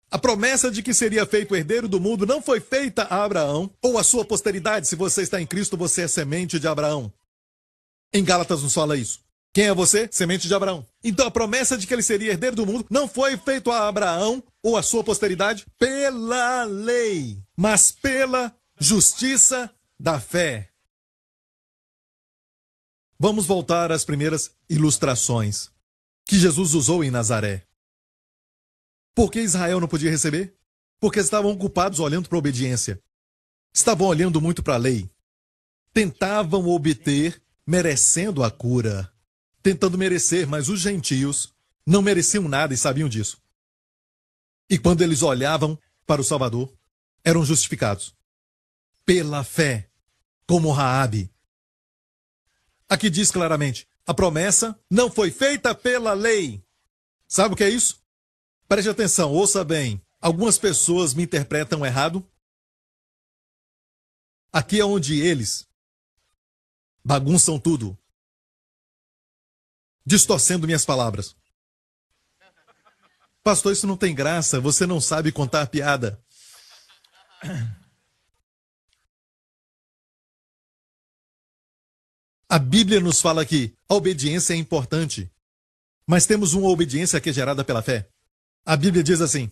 A promessa de que seria feito herdeiro do mundo não foi feita a Abraão ou a sua posteridade. Se você está em Cristo, você é semente de Abraão. Em Gálatas nos fala isso. Quem é você? Semente de Abraão. Então a promessa de que ele seria herdeiro do mundo não foi feita a Abraão ou a sua posteridade pela lei, mas pela justiça da fé. Vamos voltar às primeiras ilustrações que Jesus usou em Nazaré. Por que Israel não podia receber? Porque estavam ocupados olhando para a obediência. Estavam olhando muito para a lei. Tentavam obter, merecendo a cura. Tentando merecer, mas os gentios não mereciam nada e sabiam disso. E quando eles olhavam para o Salvador, eram justificados. Pela fé, como Raabe. Aqui diz claramente, a promessa não foi feita pela lei. Sabe o que é isso? Preste atenção, ouça bem. Algumas pessoas me interpretam errado. Aqui é onde eles bagunçam tudo, distorcendo minhas palavras. Pastor, isso não tem graça, você não sabe contar piada. A Bíblia nos fala que a obediência é importante. Mas temos uma obediência que é gerada pela fé. A Bíblia diz assim: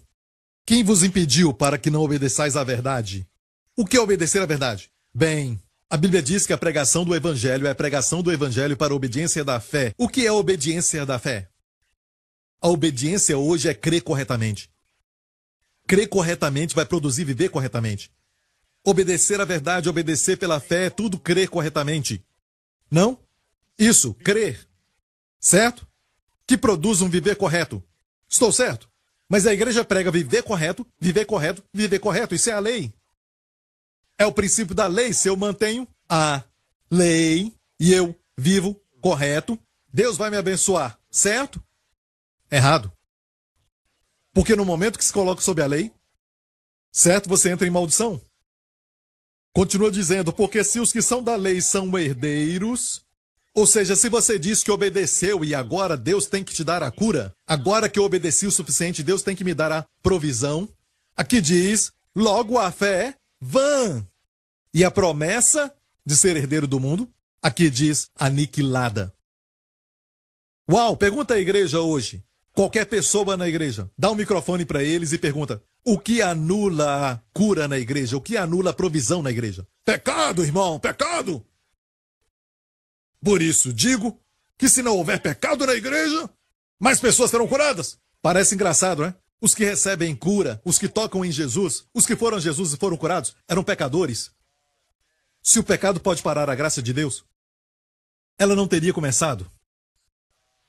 quem vos impediu para que não obedeçais à verdade? O que é obedecer à verdade? Bem, a Bíblia diz que a pregação do Evangelho é a pregação do Evangelho para a obediência da fé. O que é a obediência da fé? A obediência hoje é crer corretamente. Crer corretamente vai produzir viver corretamente. Obedecer à verdade, obedecer pela fé, é tudo crer corretamente. Não? Isso, crer. Certo? Que produz um viver correto. Estou certo? Mas a igreja prega viver correto, viver correto, viver correto. Isso é a lei. É o princípio da lei. Se eu mantenho a lei e eu vivo correto, Deus vai me abençoar. Certo? Errado. Porque no momento que se coloca sob a lei, certo, você entra em maldição. Continua dizendo, porque se os que são da lei são herdeiros, ou seja, se você diz que obedeceu e agora Deus tem que te dar a cura, agora que eu obedeci o suficiente, Deus tem que me dar a provisão, aqui diz, logo a fé é vã. E a promessa de ser herdeiro do mundo, aqui diz aniquilada. Uau, pergunta à igreja hoje. Qualquer pessoa na igreja, dá um microfone para eles e pergunta: o que anula a cura na igreja? O que anula a provisão na igreja? Pecado, irmão, pecado! Por isso, digo que se não houver pecado na igreja, mais pessoas serão curadas. Parece engraçado, né? Os que recebem cura, os que tocam em Jesus, os que foram a Jesus e foram curados, eram pecadores. Se o pecado pode parar a graça de Deus, ela não teria começado.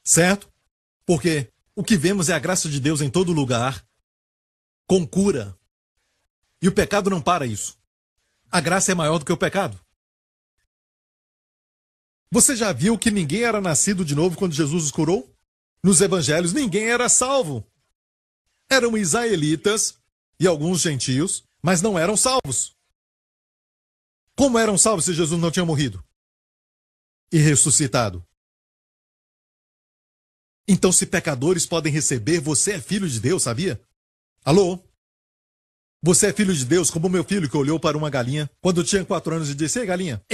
Certo? Porque o que vemos é a graça de Deus em todo lugar, com cura. E o pecado não para isso. A graça é maior do que o pecado. Você já viu que ninguém era nascido de novo quando Jesus os curou? Nos evangelhos, ninguém era salvo. Eram israelitas e alguns gentios, mas não eram salvos. Como eram salvos se Jesus não tinha morrido e ressuscitado? Então, se pecadores podem receber, você é filho de Deus, sabia? Alô? Você é filho de Deus, como meu filho que olhou para uma galinha quando tinha 4 anos e disse: ei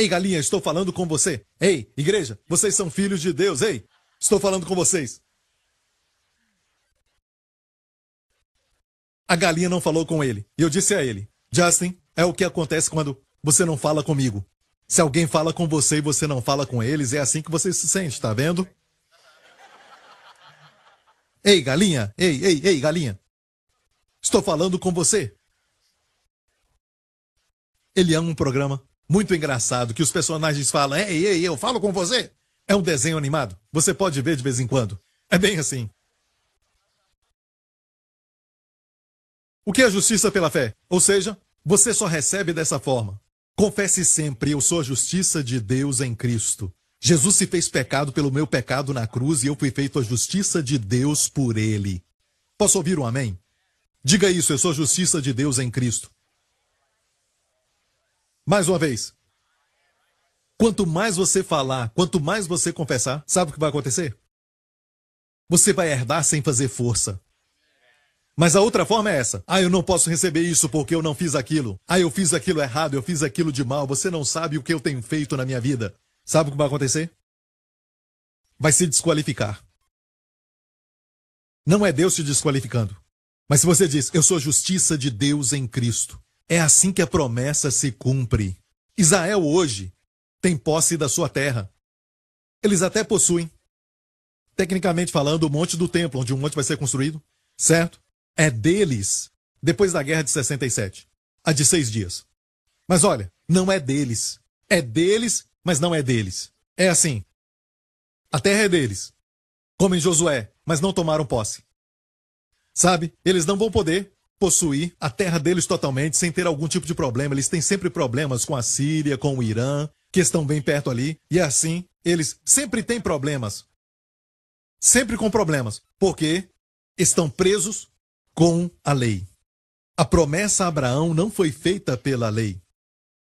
galinha, estou falando com você. Ei, igreja, vocês são filhos de Deus. Ei, estou falando com vocês. A galinha não falou com ele. E eu disse a ele: Justin, é o que acontece quando você não fala comigo. Se alguém fala com você e você não fala com eles, é assim que você se sente, tá vendo? Ei, galinha! Ei, galinha! Estou falando com você. Ele ama um programa muito engraçado que os personagens falam: ei, eu falo com você. É um desenho animado. Você pode ver de vez em quando. É bem assim. O que é justiça pela fé? Ou seja, você só recebe dessa forma. Confesse sempre: eu sou a justiça de Deus em Cristo. Jesus se fez pecado pelo meu pecado na cruz e eu fui feito a justiça de Deus por ele. Posso ouvir um amém? Diga isso: eu sou a justiça de Deus em Cristo. Mais uma vez. Quanto mais você falar, quanto mais você confessar, sabe o que vai acontecer? Você vai herdar sem fazer força. Mas a outra forma é essa: eu não posso receber isso porque eu não fiz aquilo. Eu fiz aquilo errado, eu fiz aquilo de mal. Você não sabe o que eu tenho feito na minha vida. Sabe o que vai acontecer? Vai se desqualificar. Não é Deus te desqualificando. Mas se você diz: eu sou a justiça de Deus em Cristo, é assim que a promessa se cumpre. Israel hoje tem posse da sua terra. Eles até possuem, tecnicamente falando, o monte do templo, onde um monte vai ser construído. Certo? É deles, depois da guerra de 67. A de 6 dias. Mas olha, não é deles. É deles, mas não é deles. É assim. A terra é deles. Como em Josué, mas não tomaram posse. Sabe? Eles não vão poder possuir a terra deles totalmente sem ter algum tipo de problema. Eles têm sempre problemas com a Síria, com o Irã, que estão bem perto ali. E assim, eles sempre têm problemas. Sempre com problemas. Porque estão presos com a lei. A promessa a Abraão não foi feita pela lei.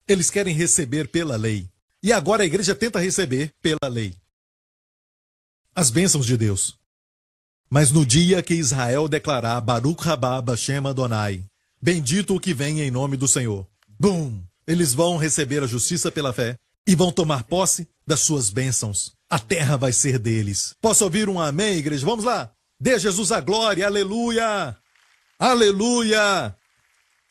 Eles querem receber pela lei. E agora a igreja tenta receber pela lei as bênçãos de Deus. Mas no dia que Israel declarar Baruch rabá Bashem Adonai, bendito o que vem em nome do Senhor, bum! Eles vão receber a justiça pela fé e vão tomar posse das suas bênçãos. A terra vai ser deles. Posso ouvir um amém, igreja? Vamos lá. Dê a Jesus a glória. Aleluia. Aleluia.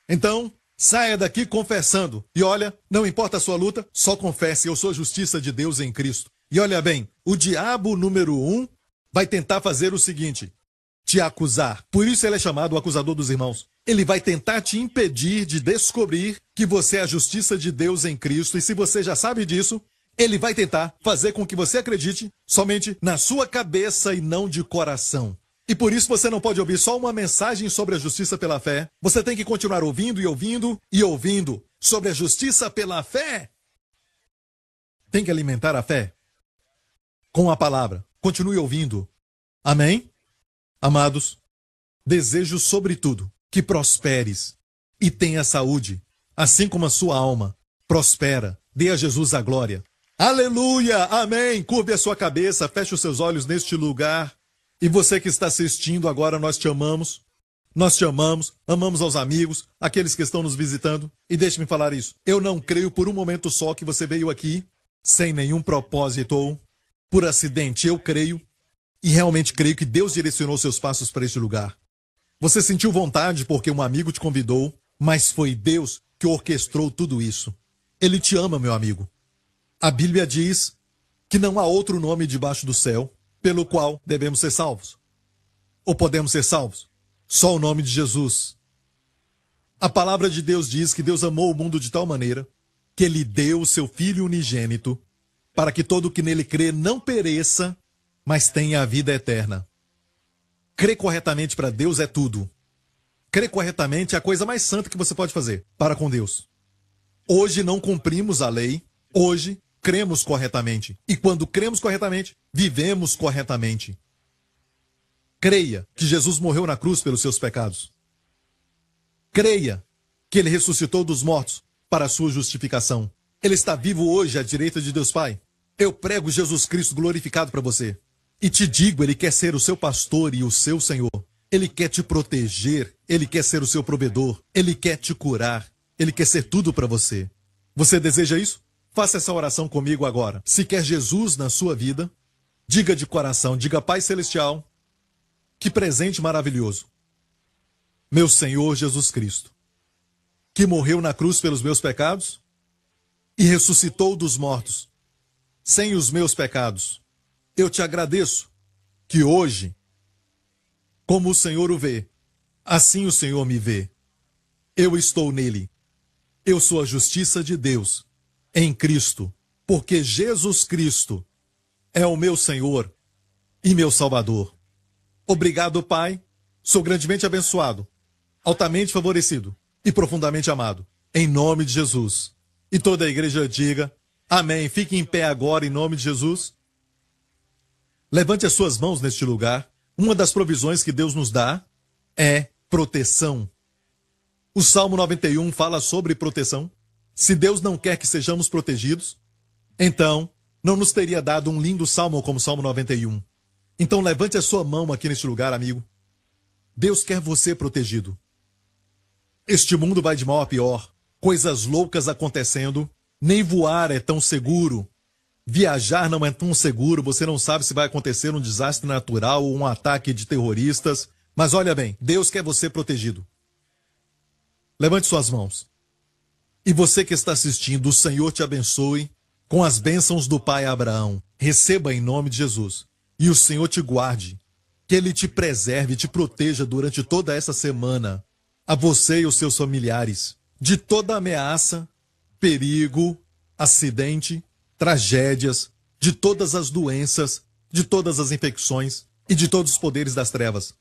Então, saia daqui confessando. E olha, não importa a sua luta, só confesse. Eu sou a justiça de Deus em Cristo. E olha bem, o diabo número 1 vai tentar fazer o seguinte: te acusar. Por isso ele é chamado o acusador dos irmãos. Ele vai tentar te impedir de descobrir que você é a justiça de Deus em Cristo. E se você já sabe disso, ele vai tentar fazer com que você acredite somente na sua cabeça e não de coração. E por isso você não pode ouvir só uma mensagem sobre a justiça pela fé. Você tem que continuar ouvindo e ouvindo e ouvindo sobre a justiça pela fé. Tem que alimentar a fé com a palavra. Continue ouvindo. Amém? Amados, desejo sobretudo que prosperes e tenha saúde, assim como a sua alma prospera. Dê a Jesus a glória. Aleluia! Amém! Curve a sua cabeça, feche os seus olhos neste lugar. E você que está assistindo agora, nós te amamos. Nós te amamos, amamos aos amigos, aqueles que estão nos visitando. E deixe-me falar isso. Eu não creio por um momento só que você veio aqui sem nenhum propósito ou por acidente. Eu creio e realmente creio que Deus direcionou seus passos para este lugar. Você sentiu vontade porque um amigo te convidou, mas foi Deus que orquestrou tudo isso. Ele te ama, meu amigo. A Bíblia diz que não há outro nome debaixo do céu pelo qual devemos ser salvos. Ou podemos ser salvos? Só o nome de Jesus. A palavra de Deus diz que Deus amou o mundo de tal maneira que Ele deu o seu Filho unigênito para que todo o que nele crê não pereça, mas tenha a vida eterna. Crer corretamente para Deus é tudo. Crer corretamente é a coisa mais santa que você pode fazer para com Deus. Hoje não cumprimos a lei, hoje cremos corretamente. E quando cremos corretamente, vivemos corretamente. Creia que Jesus morreu na cruz pelos seus pecados. Creia que Ele ressuscitou dos mortos para a sua justificação. Ele está vivo hoje à direita de Deus Pai. Eu prego Jesus Cristo glorificado para você. E te digo, Ele quer ser o seu pastor e o seu Senhor. Ele quer te proteger, Ele quer ser o seu provedor, Ele quer te curar, Ele quer ser tudo para você. Você deseja isso? Faça essa oração comigo agora. Se quer Jesus na sua vida, diga de coração, diga: Pai Celestial, que presente maravilhoso. Meu Senhor Jesus Cristo, que morreu na cruz pelos meus pecados e ressuscitou dos mortos, sem os meus pecados. Eu te agradeço que hoje, como o Senhor o vê, assim o Senhor me vê. Eu estou nele. Eu sou a justiça de Deus em Cristo, porque Jesus Cristo é o meu Senhor e meu Salvador. Obrigado, Pai. Sou grandemente abençoado, altamente favorecido e profundamente amado. Em nome de Jesus. E toda a igreja diga amém. Fique em pé agora em nome de Jesus. Levante as suas mãos neste lugar. Uma das provisões que Deus nos dá é proteção. O Salmo 91 fala sobre proteção. Se Deus não quer que sejamos protegidos, então não nos teria dado um lindo salmo como o Salmo 91. Então levante a sua mão aqui neste lugar, amigo. Deus quer você protegido. Este mundo vai de mal a pior. Coisas loucas acontecendo. Nem voar é tão seguro. Viajar não é tão seguro. Você não sabe se vai acontecer um desastre natural ou um ataque de terroristas. Mas olha bem, Deus quer você protegido. Levante suas mãos. E você que está assistindo, o Senhor te abençoe com as bênçãos do Pai Abraão. Receba em nome de Jesus. E o Senhor te guarde. Que Ele te preserve e te proteja durante toda essa semana. A você e os seus familiares. De toda ameaça, perigo, acidente, tragédias, de todas as doenças, de todas as infecções e de todos os poderes das trevas.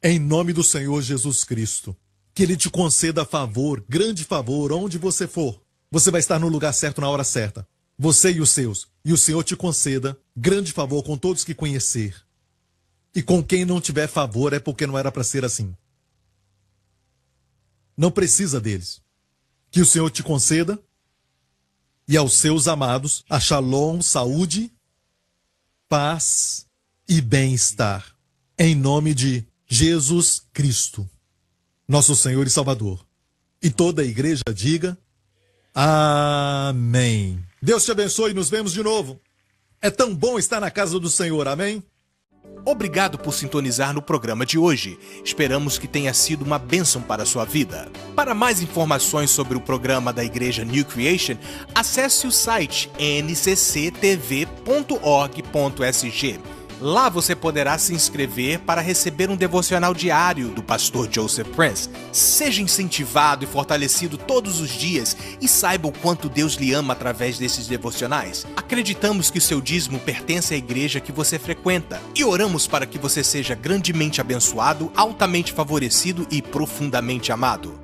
Em nome do Senhor Jesus Cristo. Que Ele te conceda favor, grande favor, onde você for. Você vai estar no lugar certo na hora certa. Você e os seus. E o Senhor te conceda grande favor com todos que conhecer. E com quem não tiver favor é porque não era para ser assim. Não precisa deles. Que o Senhor te conceda e aos seus amados a shalom, saúde, paz e bem-estar. Em nome de Jesus Cristo, nosso Senhor e Salvador. E toda a igreja diga amém. Deus te abençoe e nos vemos de novo. É tão bom estar na casa do Senhor, amém? Obrigado por sintonizar no programa de hoje. Esperamos que tenha sido uma bênção para a sua vida. Para mais informações sobre o programa da Igreja New Creation, acesse o site ncctv.org.sg. Lá você poderá se inscrever para receber um devocional diário do pastor Joseph Prince. Seja incentivado e fortalecido todos os dias e saiba o quanto Deus lhe ama através desses devocionais. Acreditamos que o seu dízimo pertence à igreja que você frequenta e oramos para que você seja grandemente abençoado, altamente favorecido e profundamente amado.